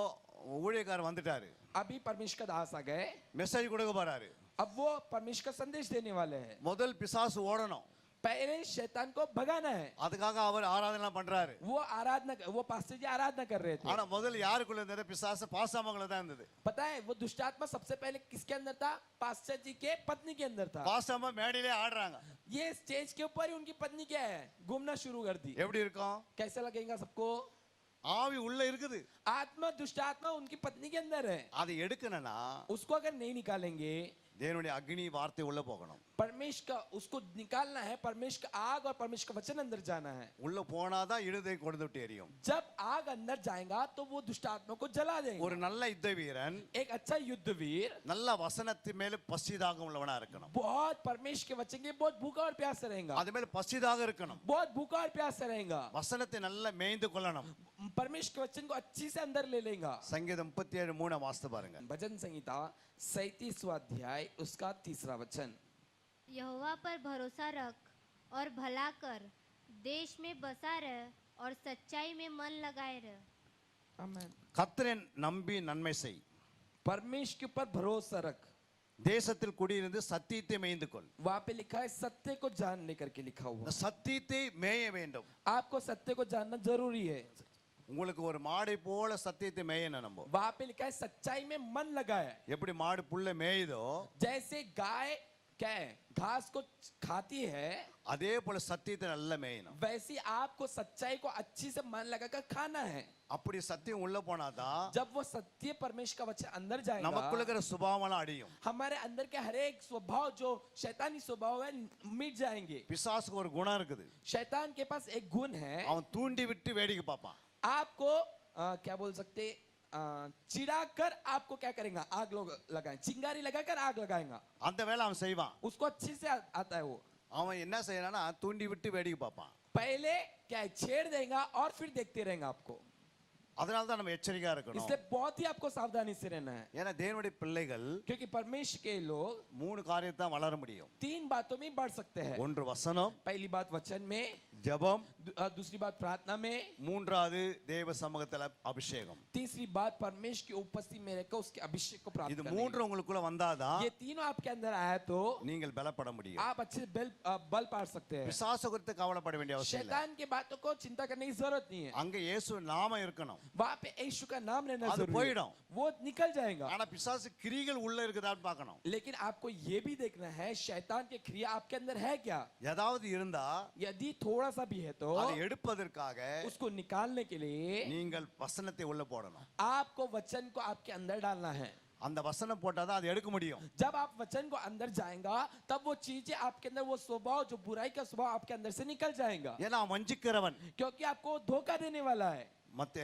ஊழியக்காரர் வந்துட்டாரு. अभी परमेश्वर का दास आ गए. மெசேஜ் கொடுக்க போறாரு. अब वो परमेश्वर का संदेश देने वाले हैं. முதல் பிசாசு ஓடணும். पहले शैतान को भगाना है. அதுக்காக அவர் ஆராதனை பண்றாரு. वो पास्टर जी आराधना कर रहे थे. ஆனா முதல் யாருக்குள்ள இருந்தது? பிசாசு பாஸ்டர்மங்கள தான் இருந்தது. पता है वो दुष्ट आत्मा सबसे पहले किसके अंदर था? पास्टर जी के पत्नी के अंदर था. பாஸ்டர்மா மேடையிலே ஆடுறாங்க. ये स्टेज के ऊपर ही उनकी पत्नी क्या है? घूमना शुरू कर दी. எப்படி இருக்கும்? कैसा लगेगा सबको? ஆவி உள்ள இருக்குது. आत्मा, दुष्ट आत्मा उनकी पत्नी के अंदर है. அதை எடுக்கணும்னா उसको अगर नहीं निकालेंगे, தேவனுடைய அக்னி வார்த்தை உள்ள போகணும். परमेश्वर का उसको निकालना है, परमेश्वर का आग और परमेश्वर का वचन अंदर जाना है. உள்ள போனாதான் இடுதை கொடுத்துட்டு எரியும். जब आग अंदर जाएगा तो वो दुष्ट आत्मा को जला देगा. ஒரு நல்ல யுத்த வீரன் एक अच्छा युद्धवीर நல்ல வசனத்தின் மேல பசிதாக உள்ளவனா இருக்கணும். बहुत परमेश्वर के वचन के बहुत भूखा और प्यासा रहेगा. அது மேல பசிதாக இருக்கணும். बहुत भूखा और प्यासा रहेगा. வசனத்தை நல்லா மேய்ந்து கொள்ளணும். परमेश्वर के वचन को अच्छी से अंदर ले लेगा. சங்கீதம் 37:3 வாசித்து பாருங்க. भजन संहिता 37वां अध्याय उसका 3रा वचन. यहोवा पर भरोसा रख और भला कर, देश में बसा रह और सच्चाई में मन लगाए रह. आमीन. கர்த்தரை நம்பி நன்மை செய். परमेश्वर के ऊपर भरोसा रख. தேசத்தில் குடியிருந்து சத்தியத்தை மேய்ந்து கொள். वहां पे लिखा है सत्य को जानने करके लिखा हुआ. சத்தியத்தை மேய வேண்டும். आपको सत्य को जानना जरूरी है. உங்களுக்கு ஒரு மாடை போல சத்தியத்தை மேயணும். நம்ம वहां पे लिखा है सच्चाई में मन लगाया. எப்படி மாடு புல்ல மேயுதோ जैसे गाय क्या है? घास को खाती है, அதே போல சத்தியத்தை நல்லா மேயணும். वैसी आपको सच्चाई को अच्छी से मन लगाकर खाना है. அப்படி சத்தியம் உள்ள போனாதான் जब वो सत्य परमेश्वर का वचन अंदर जाएगा, நமக்குள்ள இருக்கிற சுபாவம்லாம் அடியும். हमारे अंदर के हर एक स्वभाव जो शैतानी स्वभाव है मिट जाएंगे. பிசாசுக்கு ஒரு குணம் இருக்குது. शैतान के पास एक गुण है, அவன் தூண்டி விட்டு வேடிக்கை பார்ப்பான். आपको क्या बोल सकते, चिढ़ा कर आपको क्या करेगा? आग लगाए, चिंगारी लगाकर आग लगाएगा. அந்த வேலை அவன் செய்வான். उसको अच्छे से आता है वो. அவன் என்ன செய்யறானா தூண்டி விட்டு வேடிக்கை பார்ப்பான். पहले क्या है? छेड़ देगा और फिर देखते रहेंगे आपको. அதனால தான் நம்ம எச்சரிக்கையா இருக்கணும். इसलिए बहुत ही आपको सावधानी से रहना है. ஏன்னா தேவனுடைய பிள்ளைகள் क्योंकि परमेश्वर के लोग 3 காரியத்தை தான் வளர முடியும். 3 बातों में बढ़ सकते हैं. ஒன்று வசனம், पहली बात वचन में, ஜெபம், दूसरी बात प्रार्थना में, மூன்றாவது தேவ சமூகத்துல அபிஷேகம். तीसरी बात परमेश्वर की उपस्थिति में रहकर उसके अभिषेक को प्राप्त இது करना. மூன்று உங்களுக்குள்ள வந்தாதான் ये तीनों आपके अंदर आया तो நீங்கள் பலப்பட முடியும். आप अच्छे बल पार सकते हैं. பிசாசு குறித்து கவலைப்பட வேண்டிய அவசியம் இல்லை. शैतान के बातों को चिंता करने की जरूरत नहीं है. அங்க இயேசு நாமம் இருக்கணும். वहाँ पे यीशु का नाम लेना அது जरूरी है. போயிடும். वो निकल जाएगा. ஆனா பிசாசு கிரிகள் உள்ள இருக்குதான்னு பார்க்கணும். लेकिन आपको ये भी देखना है शैतान की क्रिया आपके अंदर है क्या. ஏதாவது இருந்தா यदि थोड़ा सा भी है तो அதை எடுப்பதற்காக उसको निकालने के लिए நீங்கள் வசனத்தை உள்ள போடணும். आपको वचन को आपके अंदर डालना है. அந்த வசனம் போட்டாதான் அதை எடுக்க முடியும். जब आप वचन को अंदर जाएगा तब वो चीजें आपके अंदर, वो स्वभाव जो बुराई का स्वभाव आपके अंदर से निकल जाएगा. ஏன்னா அவன் வஞ்சிக்கிறவன். क्योंकि आपको धोखा देने वाला है. மத்த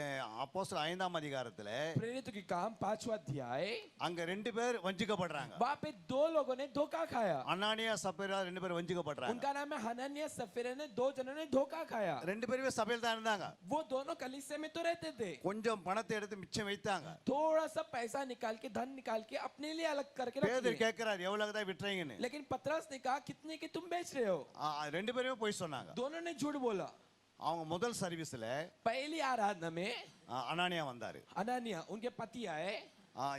அப்போஸ்தலர் 5ஆம் அதிகாரத்துல प्रेरितों के काम 5वां अध्याय, அங்க ரெண்டு பேர் வஞ்சிக்கப்படுறாங்க. वहां पे दो लोगों ने धोखा खाया। அனானியா சப்பீரா ரெண்டு பேர் வஞ்சிக்கப்படுறாங்க. उनका नाम है हनन्याह सफीरा ने, दो जनों ने धोखा खाया। ரெண்டு பேருமே சபையில தான் இருந்தாங்க. वो दोनों कलीसिया में तो रहते थे, கொஞ்சம் பணத்தை எடுத்து மிச்சம் வைத்தாங்க. थोड़ा सा पैसा निकाल के, धन निकाल के अपने लिए अलग करके रख பேதுரு लिए। கேக்குறாரு எவ்வளவு தான் விட்டுறீங்கன்னு. लेकिन पतरस ने कहा कितने के तुम बेच रहे हो? ரெண்டு பேருமே போய் சொன்னாங்க. दोनों ने झूठ बोला। அவங்க முதல் சர்வீஸ்ல पहली आराधना में அனானியா வந்தாரு. हनन्याह उनके पति आए,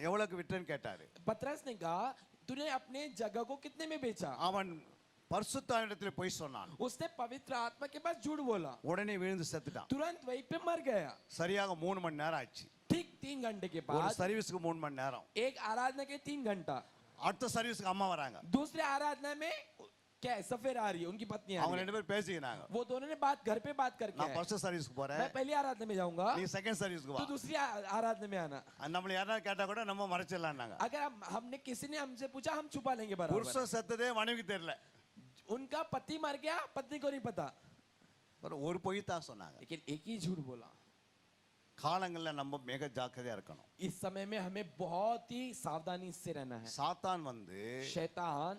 எவ்வளவுக்கு விற்றேன்னு கேட்டாரு. पतरस ने कहा तूने अपने जगह को कितने में बेचा? அவன் பரிசுத்தாவிடத்துல போய் சொன்னான். उसने पवित्र आत्मा के पास झूठ बोला, உடனே விழுந்து செத்துட்டான். तुरंत वहीं पे मर गया। சரியாக 3 மணி நேரம் ஆச்சு. ठीक 3 घंटे के ஒரு बाद, சர்வீஸ்க்கு 3 மணி நேரம். एक आराधना के 3 घंटा, அடுத்த சர்வீஸ்க்கு அம்மா வராங்க. दूसरे आराधना में क्या है, सफेर आ रही है, उनकी पत्नी आ அவங்க रही है। ரெண்டு பேரும் பேசிக்கினாங்க. वो दोनों ने बात घर पे बात करके நான் आए। ஃபர்ஸ்ட் சர்வீஸ்க்கு मैं போறேன், पहली आराधना में जाऊंगा, நீ செகண்ட் சர்வீஸ்க்கு तो வா. दूसरी आराधना में आना। நம்மள யாராவது கேட்டா கூட நம்ம மறைச்சிடலாம்னாங்க. अगर हमने किसी ने हमसे पूछा हम छुपा लेंगे बराबर। புருஷன் செத்ததே மனைவிக்கு தெரியல. उनका पति मर गया, पत्नी को नहीं पता, ஒரு பொய் தான் சொன்னாங்க. लेकिन एक ही झूठ बोला। காலங்கள்ல நம்ம மிக ஜாக்கிரதையா இருக்கணும். इस समय में हमें बहुत ही सावधानी से रहना है। சாத்தான் வந்து शैतान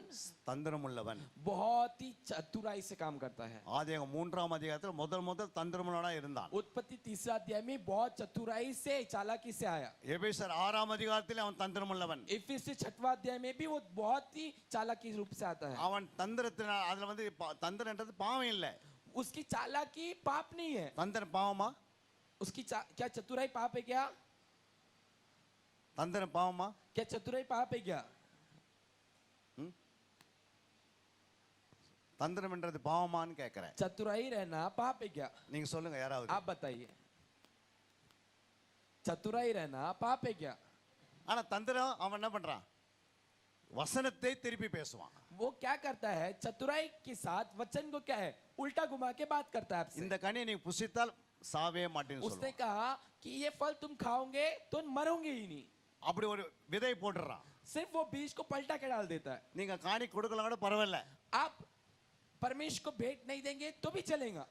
தந்திரம் உள்ளவன். बहुत ही चतुराई से काम करता है। ஆதியாகமம் 3ஆம் அதிகாரத்துல முதல் தந்திரமுள்ளவனா இருந்தான். उत्पत्ति 3 अध्याय में बहुत चतुराई से, चालाकी से आया। எபேசர் 6ஆம் அதிகாரத்துல அவன் தந்திரமுள்ளவன். इफिसियों 6वां अध्याय में भी वो बहुत ही चालाकी रूप से आता है। அவன் தந்திரத்தினால் அதுல வந்து தந்திரன்றது பாவம் இல்ல. उसकी चालाकी पाप नहीं है। தந்திரம் பாவமா? उसकी क्या चतुराई पाप है क्या? தந்திரம் பாவமா? क्या चतुराई पाप है क्या? தந்திரம்ன்றது பாவமான்னு கேக்குறேன். चतुराई रहना पाप है क्या? நீங்க சொல்லுங்க யாராவது. आप बताइए, चतुराई रहना पाप है क्या? ஆனா தந்திரம் அவன் என்ன பண்றான்? வசனத்தை திருப்பி பேசுவான். वो क्या करता है? चतुराई के साथ वचन को क्या है, उल्टा घुमा के बात करता है आपसे। இந்த கனியை நீ புசித்தால் சாவே மாட்டேன்னு उसने சொல்லுவான். कहा कि ये फल तुम खाओगे तो मरोगे ही नहीं। அப்படி ஒரு விதை போடுறான். सिर्फ वो बीज को पलटा के डाल देता है। நீங்க காணி கொடுக்கலாம் கூட பரவாயில்ல, आप परमेश्वर को भेंट नहीं देंगे तो भी चलेगा,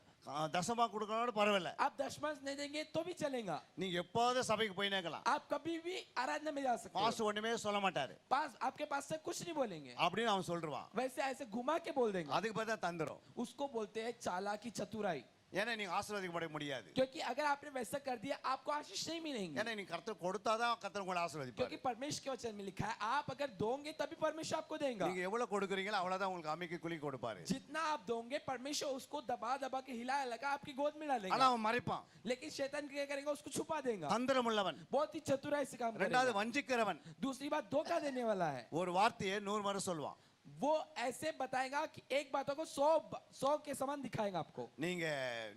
தசமா கொடுக்கலாம் கூட பரவாயில்ல, आप दशमांश नहीं देंगे तो भी चलेगा, நீங்க எப்போது சபைக்கு போய் நேக்கலாம். आप कभी भी आराधना में जा सकते பாஸ் हो। ஒண்ணுமே சொல்ல மாட்டாரு. पास आपके पास से कुछ नहीं बोलेंगे, அப்படின்னு அவன் சொல்றான். वैसे ऐसे घुमा के बोल देंगे। அதுக்கு பார்த்தா தந்திரம். उसको बोलते हैं चालाकी, चतुराई। ஏன்னா நீங்க ஆசீர்வதிக்கப்பட முடியாது. क्योंकि अगर आपने वैसा कर दिया आपको आशीष नहीं मिलेंगे। ஏன்னா நீங்க கர்த்தர் கொடுத்தாதான் கர்த்தர் உங்களை ஆசீர்வதிப்பார். क्योंकि परमेश्वर के वचन में लिखा है आप अगर दोगे तभी परमेश्वर आपको देगा। நீங்க எவ்வளவு கொடுக்குறீங்களோ அவ்வளவுதான் உங்களுக்கு அம்மிக்கு குழி கொடுப்பாரு. जितना आप दोगे परमेश्वर उसको दबा दबा के हिला लगा आपकी गोद में ஆனா डालेगा। அவன் மறைப்பான். लेकिन शैतान क्या करेगा? उसको छुपा देगा। தந்திரம் உள்ளவன். बहुत ही चतुराई से काम ரெண்டாவது करेगा। வஞ்சிக்கிறவன். दूसरी बात धोखा देने वाला है। ஒரு வார்த்தையை 100 முறை சொல்வான். वो ऐसे बताएगा कि एक बातों को 100 के समान दिखाएगा आपको। நீங்க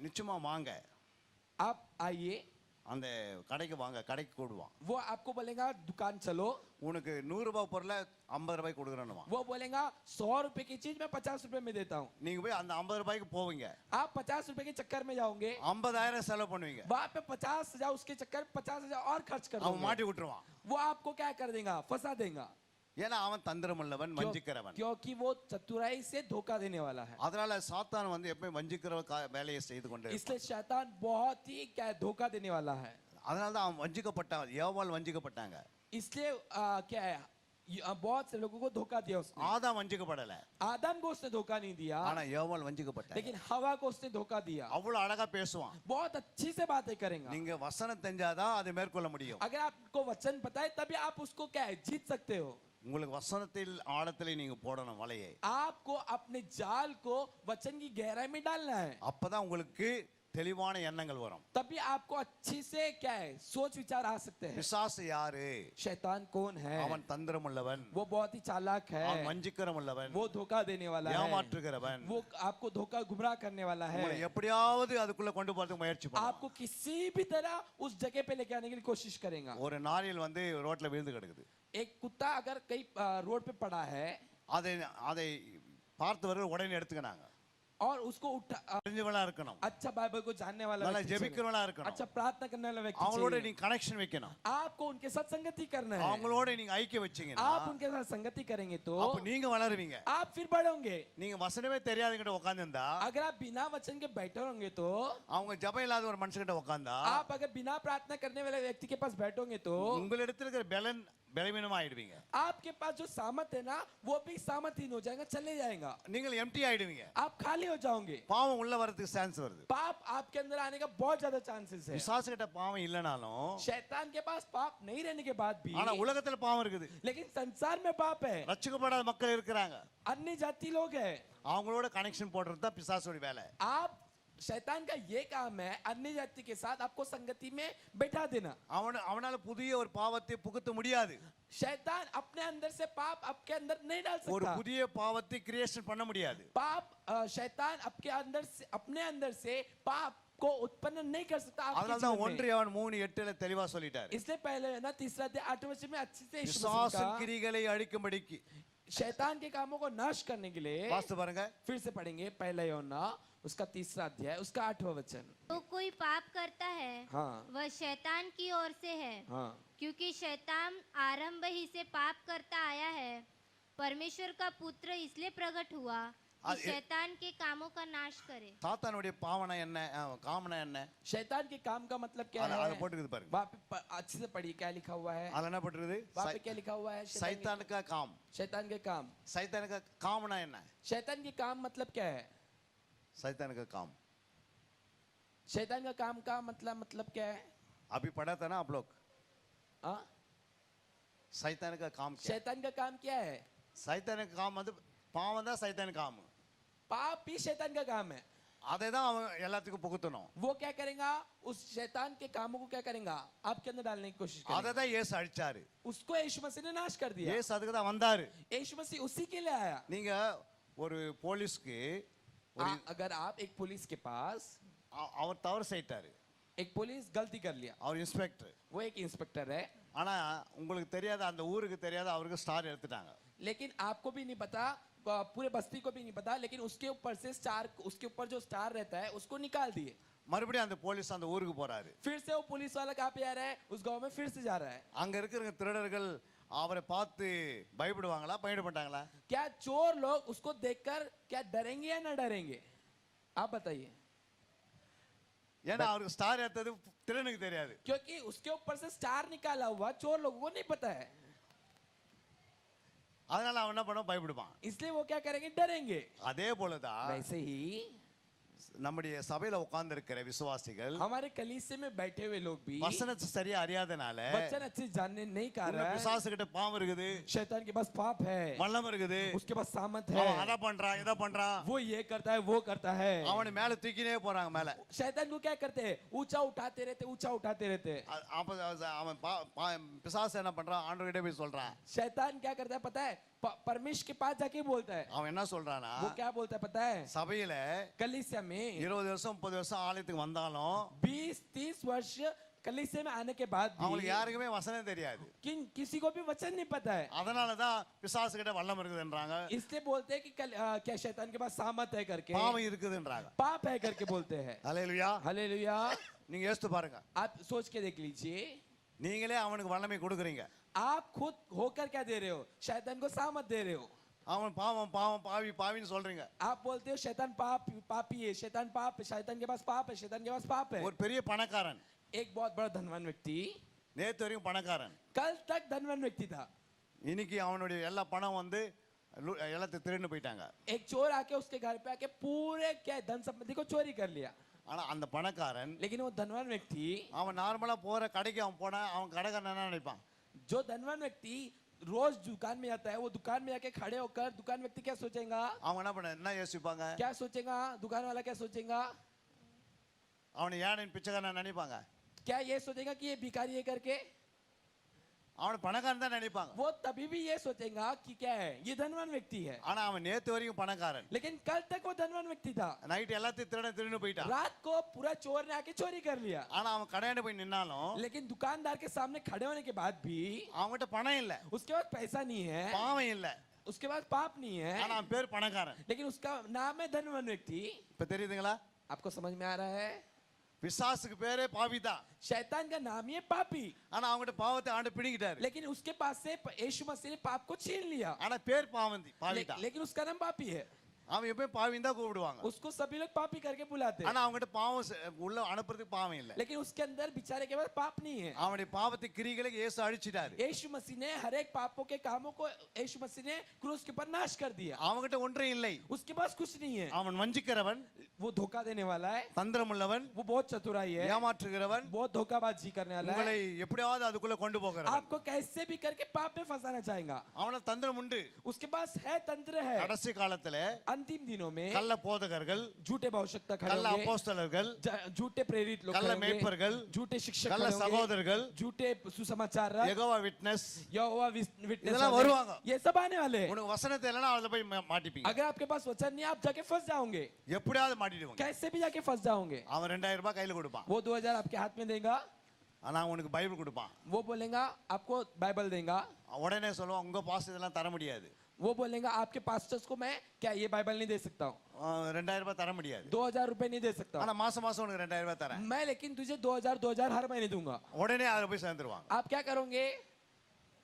நிச்சயமா வாங்க, आप आइए, அந்த கடைக்கு வாங்க, கடைக்கு கூடுவான். वो आपको बोलेगा दुकान चलो, உனக்கு 100 ரூபாய் பொருளை 50 ரூபாய் கொடுக்குறேன்னுவான். वो बोलेगा 100 रुपए की चीज मैं 50 रुपए में देता हूँ। நீங்க போய் அந்த 50 ரூபாய்க்கு போவீங்க, आप 50 रुपए के चक्कर में जाओगे, 50,000 செலவு பண்ணுவீங்க. वहां पे 50,000 उसके चक्कर 50,000 और खर्च कर அவன் दोगे। மாட்டி விட்டுருவான். वो आपको क्या कर देगा? फंसा देगा। ஏன்னா அவன் தந்திரம் உள்ளவன், வஞ்சிக்கிறவன். क्योंकि वो चतुराई से धोखा देने वाला है। அதனால சாத்தான் வந்து எப்பவும் வஞ்சிக்கிற வேலையை செய்து கொண்டே இருப்பான். इसलिए शैतान बहुत ही क्या है, धोखा देने वाला है। அதனால தான் அவன் வஞ்சிக்கப்பட்டான், ஏவாள் வஞ்சிக்கப்பட்டாங்க. इसलिए क्या है, बहुत से लोगों को धोखा दिया उसने। ஆதாம் வஞ்சிக்கப்படல, आदम को उसने धोखा नहीं दिया, ஆனா ஏவாள் வஞ்சிக்கப்பட்டாங்க. लेकिन हवा को उसने धोखा दिया। அவ்வளவு அழகா பேசுவான். बहुत अच्छी से बातें करेगा। நீங்க வசனம் தெரிஞ்சாதான் அதை மேற்கொள்ள முடியும். अगर आपको वचन पता है तभी आप उसको क्या है, जीत सकते हो। உங்களுக்கு வசனத்தில் ஆழத்திலே நீங்க போடணும் வலையை. आपको अपने जाल को वचन की गहराई में डालना है, அப்பதான் உங்களுக்கு தெளிவான எண்ணங்கள் வரும். तभी आपको अच्छी से क्या है, सोच विचार आ सकते हैं। பிசாசு யாரு? शैतान कौन है? அவன் தந்திரம் உள்ளவன், वो बहुत ही चालाक அவன் है, வஞ்சிக்கிறவன் உள்ளவன், वो धोखा देने वाला है, ஏமாற்றுகிறவன். वो आपको धोखा गुमराह करने वाला உங்களை है। எப்படியாவது அதுக்குள்ள கொண்டு போறதுக்கு முயற்சி பண்ணுவான். आपको किसी भी तरह उस जगह पे लेके आने की कोशिश करेगा। ஒரு நாரில் வந்து ரோட்ல விழுந்து கிடக்குது. एक कुत्ता अगर कहीं रोड पे पड़ा है, அதை பார்த்தவர்கள் உடனே எடுத்துக்கினாங்க. और उसको उठा தெரிஞ்சவளா இருக்கணும், अच्छा बाइबल को जानने वाला நல்லா व्यक्ति चाहिए। ஜெபிக்கிறவளா இருக்கணும், अच्छा प्रार्थना करने वाला व्यक्ति அவங்களோட चाहिए। நீங்க கனெக்ஷன் வைக்கணும், आपको उनके साथ संगति करना है। அவங்களோட நீங்க ஐக்கியம் வச்சீங்கன்னா आप उनके साथ संगति करेंगे तो அப்ப நீங்க வளருவீங்க. आप फिर बढ़ोगे। நீங்க வசனமே தெரியாதவங்கிட்ட உட்கார்ந்திருந்தா, अगर आप बिना वचन के बैठे होंगे तो அவங்க ஜெபம் இல்லாத ஒரு மனுஷங்கிட்ட உட்கார்ந்தா आप अगर बिना प्रार्थना करने वाले व्यक्ति के पास बैठोगे तो உங்களிடத்துல இருக்கிற பலவீனமா ஆயிடுவீங்க. आपके पास जो सामर्थ है ना वो भी सामर्थहीन हो जाएगा, चले जाएगा। நீங்கள் எம்டி ஆயிடுவீங்க. आप खाली हो जाओगे। பாவம் உள்ள வரதுக்கு சான்ஸ் வருது. पाप आपके अंदर आने का बहुत ज्यादा चांसेस है। பிசாசுகிட்ட பாவம் இல்லனாலும் शैतान के पास पाप नहीं रहने के बाद भी ஆனா உலகத்துல பாவம் இருக்குது. लेकिन संसार में पाप है। ரட்சிக்கப்படாத மக்கள் இருக்கிறாங்க. अन्य जाति लोग है। அவங்களோட கனெக்ஷன் போடுறது தான் பிசாசோட வேலை. आप शैतान का ये काम है अन्य जाति के साथ आपको संगति में बैठा देना। அவனால புதிய ஒரு பாவத்தை புகுத்த முடியாது. शैतान अपने अंदर से पाप आपके अंदर नहीं डाल ஒரு सकता। புதிய பாவத்தை கிரியேஷன் பண்ண முடியாது. पाप शैतान आपके अंदर से अपने अंदर से पाप को उत्पन्न नहीं कर सकता आपके அதனால தான் जीवन 1 में। யோவான் 3:8ல தெளிவா சொல்லிட்டாரு. इसलिए पहले है ना तीसरा अध्याय 8 वचन में अच्छे से यीशु मसीह பிசாசின் का கிரிகளை அழிக்கும்படிக்கு शैतान के कामों को नाश करने के लिए வாஸ்து பாருங்க. फिर से पढ़ेंगे पहला यूहन्ना उसका तीसरा अध्याय उसका 8वां वचन। तो कोई पाप करता है हाँ वह शैतान की ओर से है, हाँ क्योंकि शैतान आरंभ ही से पाप करता आया है। परमेश्वर का पुत्र इसलिए प्रकट हुआ कि ये- शैतान के कामों का नाश करे। சாத்தானுடைய பாவனை என்ன, காமனை என்ன, शैतान के काम का मतलब क्या அத है? போட்டுக்குது பாருங்க. वहाँ पे अच्छे से पढ़िए क्या लिखा हुआ है। அதுல என்ன போட்டுருக்குது? वहाँ पे क्या लिखा हुआ है? சைத்தான் का काम. शैतान के काम। சைத்தான் का कामना என்ன? शैतान के काम मतलब क्या है? सैतान का काम शैतान का काम का मतलब क्या है? अभी पढ़ा था ना आप लोग. हाँ? सैतान का काम क्या? शैतान का काम क्या है? सैतान का काम मतलब பாவம் தான் சைத்தான் काम. पाप ही शैतान का काम है। அதை தான் அவன் எல்லாத்துக்கும் புகுத்தணும். वो क्या करेगा? उस शैतान के कामों को क्या करेगा? आपके अंदर डालने की कोशिश அதை करेगा। தான் இயேசு அழிச்சாரு. उसको यीशु मसीह ने नाश कर दिया। இயேசு அதுக்கு தான் வந்தாரு. यीशु मसीह उसी के लिए आया। நீங்க ஒரு போலீஸ்க்கு ஒரு अगर आप एक पुलिस के पास அவர் தவறு செய்தாரு. एक पुलिस गलती कर लिया, அவர் இன்ஸ்பெக்டர். वो एक इंस्पेक्टर है, ஆனா உங்களுக்கு தெரியாத அந்த ஊருக்கு தெரியாத அவருக்கு ஸ்டார் எடுத்துட்டாங்க. लेकिन आपको भी नहीं पता, पूरे बस्ती को भी नहीं पता, लेकिन उसके ऊपर से स्टार, उसके ऊपर जो स्टार रहता है उसको निकाल दिए। மறுபடியும் அந்த போலீஸ் அந்த ஊருக்கு போறாரு. फिर से वो पुलिस वाला कहाँ पे आ रहा है? उस गांव में फिर से जा रहा है। அங்க இருக்கிற திருடர்கள் அவரை பார்த்து பயப்படுவாங்களா, பயப்பட மாட்டாங்களா? क्या चोर लोग उसको देखकर क्या डरेंगे या ना डरेंगे? आप बताइए। ஏன்னா அவருக்கு ஸ்டார் ஏத்தது திருடனுக்கு தெரியாது. क्योंकि उसके ऊपर से स्टार निकाला हुआ चोर लोगों को नहीं पता है, அதனால அவன் என்ன பண்ணுவான்? பயப்படுவான். इसलिए वो क्या करेंगे? डरेंगे। அதே போலதான் वैसे ही நம்முடைய சபையில உட்கார்ந்து இருக்கிற விசுவாசிகள் हमारे कलीसिया में बैठे हुए लोग भी வசனத்தை சரியா அறியாதனால वचन अच्छे से जानने नहीं உங்க कारण பிசாசுகிட்ட பாவம் இருக்குது, शैतान के पास पाप है, வல்லம் இருக்குது, उसके पास सामर्थ அவன் है, அதை பண்றான் இதை பண்றான், वो ये करता है वो करता है। அவனை மேல தூக்கினே போறாங்க மேல. शैतान को क्या करते हैं? ऊंचा उठाते रहते, ऊंचा उठाते रहते। அப்ப அவன் பிசாசு என்ன பண்றான்? ஆண்டவர்கிட்ட போய் சொல்றான். शैतान क्या करता है पता है? परमेश्वर के पास जाके बोलता है। அவன் என்ன சொல்றானா? वो क्या बोलता है पता है? சபையில कलीसिया में 20 வருஷம் 30 வருஷம் ஆலயத்துக்கு வந்தாலும் 20-30 वर्ष कलीसिया में आने के बाद அவங்களுக்கு भी யாருக்குமே வசனம் தெரியாது. किसी को भी वचन नहीं पता है, அதனாலதான் பிசாசு கிட்ட வல்லம் இருக்குதுன்றாங்க, इसलिए बोलते हैं कि क्या शैतान के पास सामर्थ है करके, பாவம் இருக்குதுன்றாங்க. पाप है करके बोलते हैं। ஹல்லேலூயா. हालेलुया। நீங்க யோசித்து பாருங்க. आप सोच के देख लीजिए, நீங்களே அவனுக்கு வல்லமை கொடுக்குறீங்க. आप खुद होकर क्या दे रहे हो? शैतान को सामर्थ दे रहे हो। அவன் பாவம் பாவம் பாவி பாவின்னு சொல்றீங்க. आप बोलते हो शैतान पापी है, शैतान पाप है, शैतान के पास पाप है, शैतान के पास पाप है। ஒரு பெரிய பணக்காரன், एक बहुत बड़ा धनवान व्यक्ति, நேத்து வரைக்கும் பணக்காரன், कल तक धनवान व्यक्ति था, இன்னைக்கு அவனுடைய எல்லா பணம் வந்து எல்லாத்தையும் திருடின்னு போயிட்டாங்க. एक चोर आके उसके घर पे आके पूरे क्या धन संपत्ति को चोरी कर लिया। ஆனா அந்த பணக்காரன், लेकिन वो धनवान व्यक्ति, அவன் நார்மலா போற கடைக்கு அவன் போனா அவன் கடைக்காரன் என்ன நினைப்பான்? जो धनवान व्यक्ति रोज दुकान में आता है, वो दुकान में आके खड़े होकर दुकान व्यक्ति क्या सोचेगा? அவங்க என்ன யோசிப்பாங்க? क्या सोचेगा? दुकान वाला क्या सोचेगा? அவனை ஏன் பிச்சைக்காரன் நினைப்பாங்க? क्या ये सोचेगा कि ये भिखारी है करके? அவனை பணக்காரன் தான் நினைப்பாங்க. वो तभी भी ये सोचेगा कि क्या है, ये धनवान व्यक्ति है। ஆனா அவன் நேத்து வரைக்கும் பணக்காரன், लेकिन कल तक वो धनवान व्यक्ति था, நைட் எல்லாத்தையும் திருடின்னு போயிட்டான். रात को पूरा चोर ने आके चोरी कर लिया। ஆனா அவன் கடையில போய் நின்னாலும் लेकिन दुकानदार के सामने खड़े होने के बाद भी அவன்கிட்ட பணம் இல்ல, उसके पास पैसा नहीं है, பாவம் இல்ல, उसके पास पाप नहीं है, ஆனா அவன் பேர் பணக்காரன். लेकिन उसका नाम है धनवान व्यक्ति। இப்ப தெரியுதுங்களா? आपको समझ में आ रहा है? பிசாசுக்கு பேரே பாவி தான். शैतान का नाम ही है पापी, ஆனா அவங்கட்ட பாவத்தை ஆண்டு பிடிங்கிட்டாரு. लेकिन उसके पास से यीशु मसीह ने पाप को छीन लिया। ஆனா பேர் பாவி தான். लेकिन उसका नाम पापी है। அவன் எப்பவும் பாவின்னு தான் கூப்பிடுவாங்க. उसको सभी लोग पापी करके बुलाते हैं, ஆனா அவங்கட்ட பாவம் உள்ள அனுப்புறதுக்கு பாவம் இல்ல. लेकिन उसके अंदर बेचारे के पास पाप नहीं है। அவனுடைய பாவத்தை கிரிகளை இயேசு அழிச்சிட்டாரு. यीशु मसीह ने हर एक पापों के कामों को यीशु मसीह ने क्रूस के ऊपर नाश कर दिया। அவங்கட்ட ஒன்றும் இல்லை. उसके पास कुछ नहीं है। அவன் வஞ்சிக்கிறவன், वो धोखा देने वाला है, தந்திரமுள்ளவன், वो बहुत चतुराई है, ஏமாற்றுகிறவன், बहुत धोखाबाजी करने वाला உங்களை है, எப்படியாவது அதுக்குள்ள கொண்டு போகிறவன். आपको कैसे भी करके पाप में फंसाना चाहेगा। அவன தந்திரம் உண்டு. उसके पास है, तंत्र है। கடைசி காலத்துல अंतिम दिनों में கள்ள போதகர்கள், झूठे भविष्यवक्ता खड़े கள்ள होंगे, அப்போஸ்தலர்கள், झूठे प्रेरित लोग கள்ள खड़े होंगे, மேய்ப்பர்கள், झूठे शिक्षक கள்ள खड़े होंगे, சகோதரர்கள், झूठे सुसमाचार, யெகோவா விட்னஸ், यहोवा विटनेस இதெல்லாம் वाले, வருவாங்க. ये सब आने वाले हैं। உனக்கு வசனத்தை இல்லைன்னா அதுல போய் மாட்டிப்பீங்க. अगर आपके पास वचन नहीं, आप जाके फंस जाओगे, எப்படியாவது மாட்டிடுவாங்க. कैसे भी जाके फंस जाओगे। அவன் 2000 ரூபாய் கையில கொடுப்பான். वो 2000 आपके हाथ में देगा, ஆனா உனக்கு பைபிள் கொடுப்பான். वो बोलेगा आपको बाइबल देगा, உடனே சொல்லுவான் உங்க பாஸ் இதெல்லாம் தர முடியாது. वो बोलेगा आपके पास्टर्स को मैं क्या ये बाइबल नहीं दे सकता हूँ, 2000 ரூபாய் தர முடியாது. 2000 रुपए नहीं दे सकता ஆனா மாசம் மாசம் உனக்கு 2000 ரூபாய் தரேன். मैं, लेकिन तुझे 2000 हर महीने दूंगा। உடனே அதுல போய் சேர்ந்துருவாங்க. आप क्या करोगे?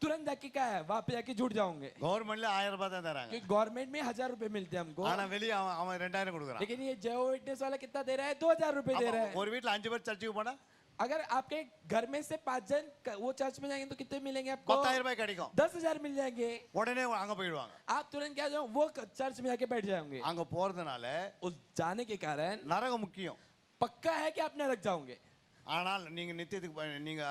तुरंत जाके क्या है, वहां पे जाके जुड़ जाओगे, கவர்மெண்ட்ல 1000 ரூபாய் தான் தராங்க. क्योंकि गवर्नमेंट में 1000 रुपए मिलते हैं हमको, ஆனா வெளிய அவன் 2000 கொடுக்குறான். लेकिन ये जेहो विटनेस वाला कितना दे रहा है? 2000 रुपए दे रहा है। ஒரு வீட்ல 5 பேர் சர்ச்சுக்கு போனா अगर आपके घर में से 5 जन वो चर्च में जाएंगे तो कितने मिलेंगे आपको? 10000 ரூபாய் கிடைக்கும். 10,000 मिल जाएंगे। உடனே அங்க போயிடுவாங்க. आप तुरंत क्या जाओ, वो चर्च में जाके बैठ जाओगे। அங்க போறதுனால उस जाने के कारण நரகம் முக்கியம். पक्का है कि आप नरक जाओगे, ஆனால் நீங்க நித்தியத்துக்கு நீங்க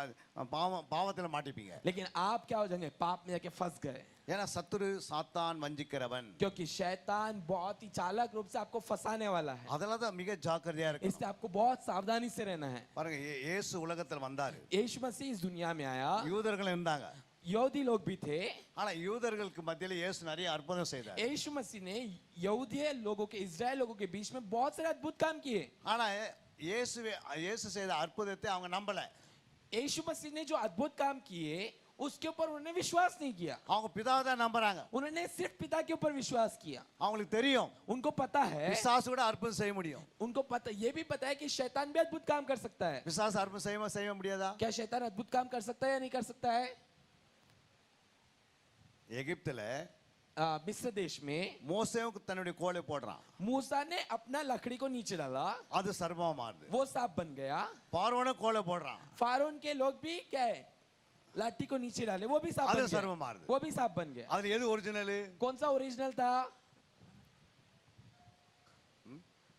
பாவத்துல மாட்டிப்பீங்க. लेकिन आप क्या हो जाएंगे? पाप में जाके फंस गए, ஏன்னா சத்துரு சாத்தான் வஞ்சிக்கிறவன். क्योंकि शैतान बहुत ही चालाक रूप से आपको फंसाने वाला है। அதனால தான் மிக ஜாக்கிரதையா இருக்கணும். इसलिए आपको बहुत सावधानी से रहना है। பாருங்க இயேசு உலகத்துல வந்தாரு. यीशु मसीह इस दुनिया में आया, யூதர்கள் இருந்தாங்க. यहूदी लोग भी थे, ஆனா யூதர்களுக்கு மத்தியில இயேசு நிறைய அற்புதம் செய்தார். यीशु मसीह ने यहूदी लोगों के, इजराइल लोगों के बीच में बहुत सारे अद्भुत काम किए। ஆனா இயேசு செய்த அற்புதத்தை அவங்க நம்பல. यीशु मसीह ने जो अद्भुत काम किए उसके ऊपर उन्होंने विश्वास नहीं किया, அவங்க பிதாவை தான் நம்புறாங்க. उन्होंने सिर्फ पिता के ऊपर विश्वास किया। அவங்களுக்கு தெரியும் उनको पता है, பிசாசு கூட அற்புதம் செய்ய முடியும். उनको पता, ये भी पता है कि शैतान भी अद्भुत काम कर सकता है। பிசாசு அற்புதம் செய்ய முடியாதா? क्या शैतान अद्भुत काम कर सकता है या नहीं कर सकता है? எகிப்துல मिस्र देश में மோசேவுக்கு தன்னுடைய கோலை போடுறான். मूसा ने अपना लकड़ी को नीचे डाला, அது சர்ப்பமா மாறுது. वो सांप बन गया। பார்வோன கோலை போடுறான். फारोन के लोग भी क्या है, लाठी को नीचे डाले, वो भी सांप அது बन सर्व गया, मार दे। वो भी सांप बन गया। அதுல எது ஒரிஜினல்? कौन सा ओरिजिनल था?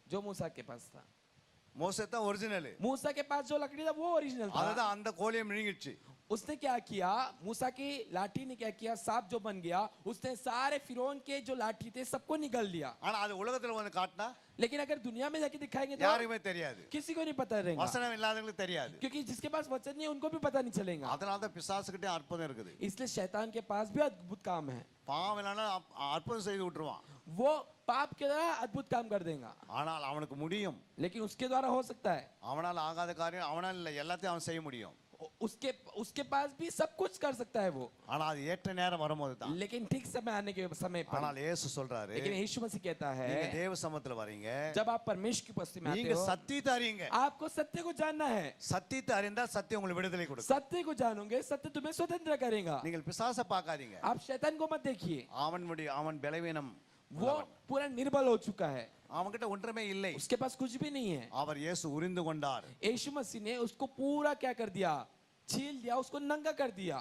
जो मूसा के पास था। மோசே தான் ஒரிஜினல். मूसा के पास जो लकड़ी था वो ओरिजिनल था। அதுதான் அந்த கோலையை மிழுங்கிடுச்சு. उसने क्या किया? मूसा की लाठी ने क्या किया? सांप जो बन गया, उसने सारे फिरौन के जो लाठी थे सबको निगल दिया। ஆனா அது உலகத்துல வந்து காட்டினா लेकिन अगर दुनिया में जाके दिखाएंगे तो யாருக்குமே தெரியாது. किसी को नहीं पता रहेगा, வசனம் இல்லாதவங்களுக்கு தெரியாது. क्योंकि जिसके पास वचन नहीं है उनको भी पता नहीं चलेगा। அதனால தான் பிசாசுகிட்டே அற்புதம் இருக்குது. इसलिए शैतान के पास भी अद्भुत काम है, பாவம் இல்லைன்னா அற்புதம் செய்து விட்டுருவான். वो पाप के द्वारा अद्भुत काम कर देगा, ஆனால் அவனுக்கு முடியும். लेकिन उसके द्वारा हो सकता है। அவனால் ஆகாத காரியம் அவனால் இல்லை, எல்லாத்தையும் அவன் செய்ய முடியும். उसके पास भी सब कुछ कर सकता है वो, ஆனா அது ஏற்ற நேரம் வரும்போது தான். लेकिन ठीक समय आने के समय पर। ஆனால் இயேசு சொல்றாரு, लेकिन यीशु मसीह कहता है, நீங்க தேவ சமூகத்துல வரீங்க, जब आप परमेश्वर की उपस्थिति में आते நீங்க हो, சத்தியத்தை அறியுங்க. आपको सत्य को जानना है। சத்தியத்தை அறிந்தா சத்தியம் உங்களுக்கு விடுதலை கொடுக்கும். सत्य को जानोगे, सत्य तुम्हें स्वतंत्र करेगा। நீங்கள் பிசாசை பார்க்காதீங்க. आप शैतान को मत देखिए, அவன் பலவீனம், वो पूरा निर्बल हो चुका है, அவன்கிட்ட ஒன்றுமே இல்லை. उसके पास कुछ भी नहीं है। அவர் இயேசு உரிந்து கொண்டார். यीशु मसीह ने उसको पूरा क्या कर दिया? छील दिया, उसको नंगा कर दिया।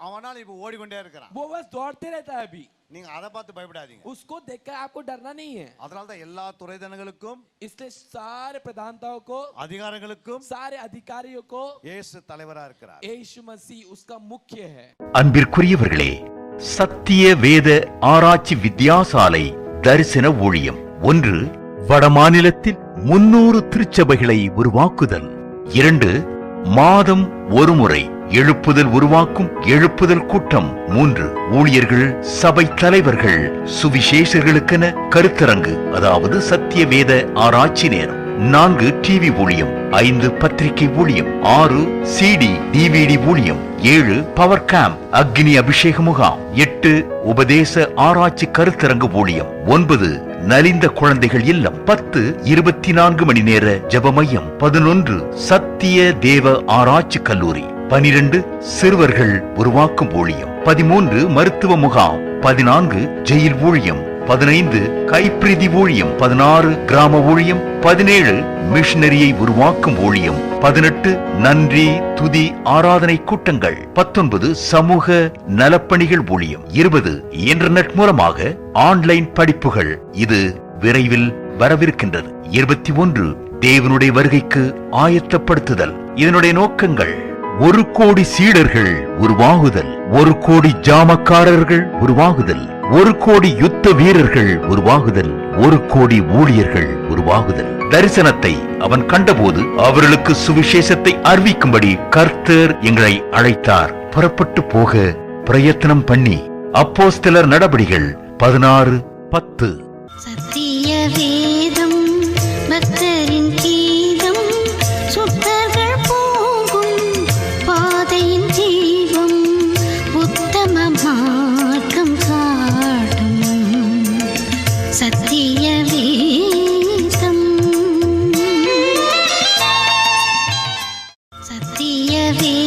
அவனால் இப்ப ஓடிக்கொண்டே இருக்கிறான். वो बस दौड़ते रहता है अभी। நீங்க அதை பார்த்து பயப்படாதீங்க. उसको देखकर आपको डरना नहीं है। அதனால தான் எல்லா துரைதனங்களுக்கும், इसलिए सारे प्रधानताओं को, அதிகாரங்களுக்கும் सारे अधिकारियों को இயேசு தலைவரா இருக்கிறார். यीशु मसीह उसका मुख्य है। அன்பிற்குரியவர்களே, சத்திய வேத ஆராய்ச்சி வித்தியாசாலை தரிசன ஊழியம் 1. வடமாநிலத்தில் 300 திருச்சபைகளை உருவாக்குதல். 2. மாதம் ஒருமுறை எழுப்புதல் உருவாக்கும் எழுப்புதல் கூட்டம். 3. ஊழியர்கள், சபை தலைவர்கள், சுவிசேஷர்களுக்கென கருத்தரங்கு, அதாவது சத்திய வேத ஆராய்ச்சி நேரம். 4. டிவி ஊழியம். 5 பத்திரிகை ஊழியம், 6 CD DVD ஊழியம், 7 பவர் கேம்ப் அக்னி அபிஷேக முகாம், 8 உபதேச ஆராய்ச்சி கருத்தரங்கு ஊழியம், 9 நலிந்த குழந்தைகள் இல்லம், 10 24 மணி நேர ஜெப மையம், 11 சத்திய தேவ ஆராய்ச்சி கல்லூரி, 12 சிறுவர்கள் உருவாக்கும் ஊழியம், 13 மருத்துவ முகாம், 14 ஜெயில் ஊழியம், 15 கைப்பிரதி ஊழியம், 16 கிராம ஊழியம், 17 மிஷனரியை உருவாக்கும் ஊழியம், 18 நன்றி துதி ஆராதனை கூட்டங்கள், 19 சமூக நலப்பணிகள் ஊழியம், 20 இன்டர்நெட் மூலமாக ஆன்லைன் படிப்புகள். இது விரைவில் வரவிருக்கின்றது. 21 தேவனுடைய வருகைக்கு ஆயத்தப்படுத்துதல். இதனுடைய நோக்கங்கள்: 1 கோடி சீடர்கள் உருவாகுதல், 1 கோடி ஜாமக்காரர்கள் உருவாகுதல், 1 கோடி யுத்த வீரர்கள் உருவாகுதல், 1 கோடி ஊழியர்கள் உருவாகுதல். தரிசனத்தை அவன் கண்டபோது அவர்களுக்கு சுவிசேஷத்தை அறிவிக்கும்படி கர்த்தர் எங்களை அழைத்தார். புறப்பட்டு போக பிரயத்தனம் பண்ணி. அப்போஸ்தலர் நடபடிகள் 16:10. சத்திய வேதம் பக்தரின் கீதம், சுத்தர்கள் போகும் பாதையின் ஜீவம், உத்தம மார்க்கம் காட்டும் சத்திய வேதம். சத்திய வேதம்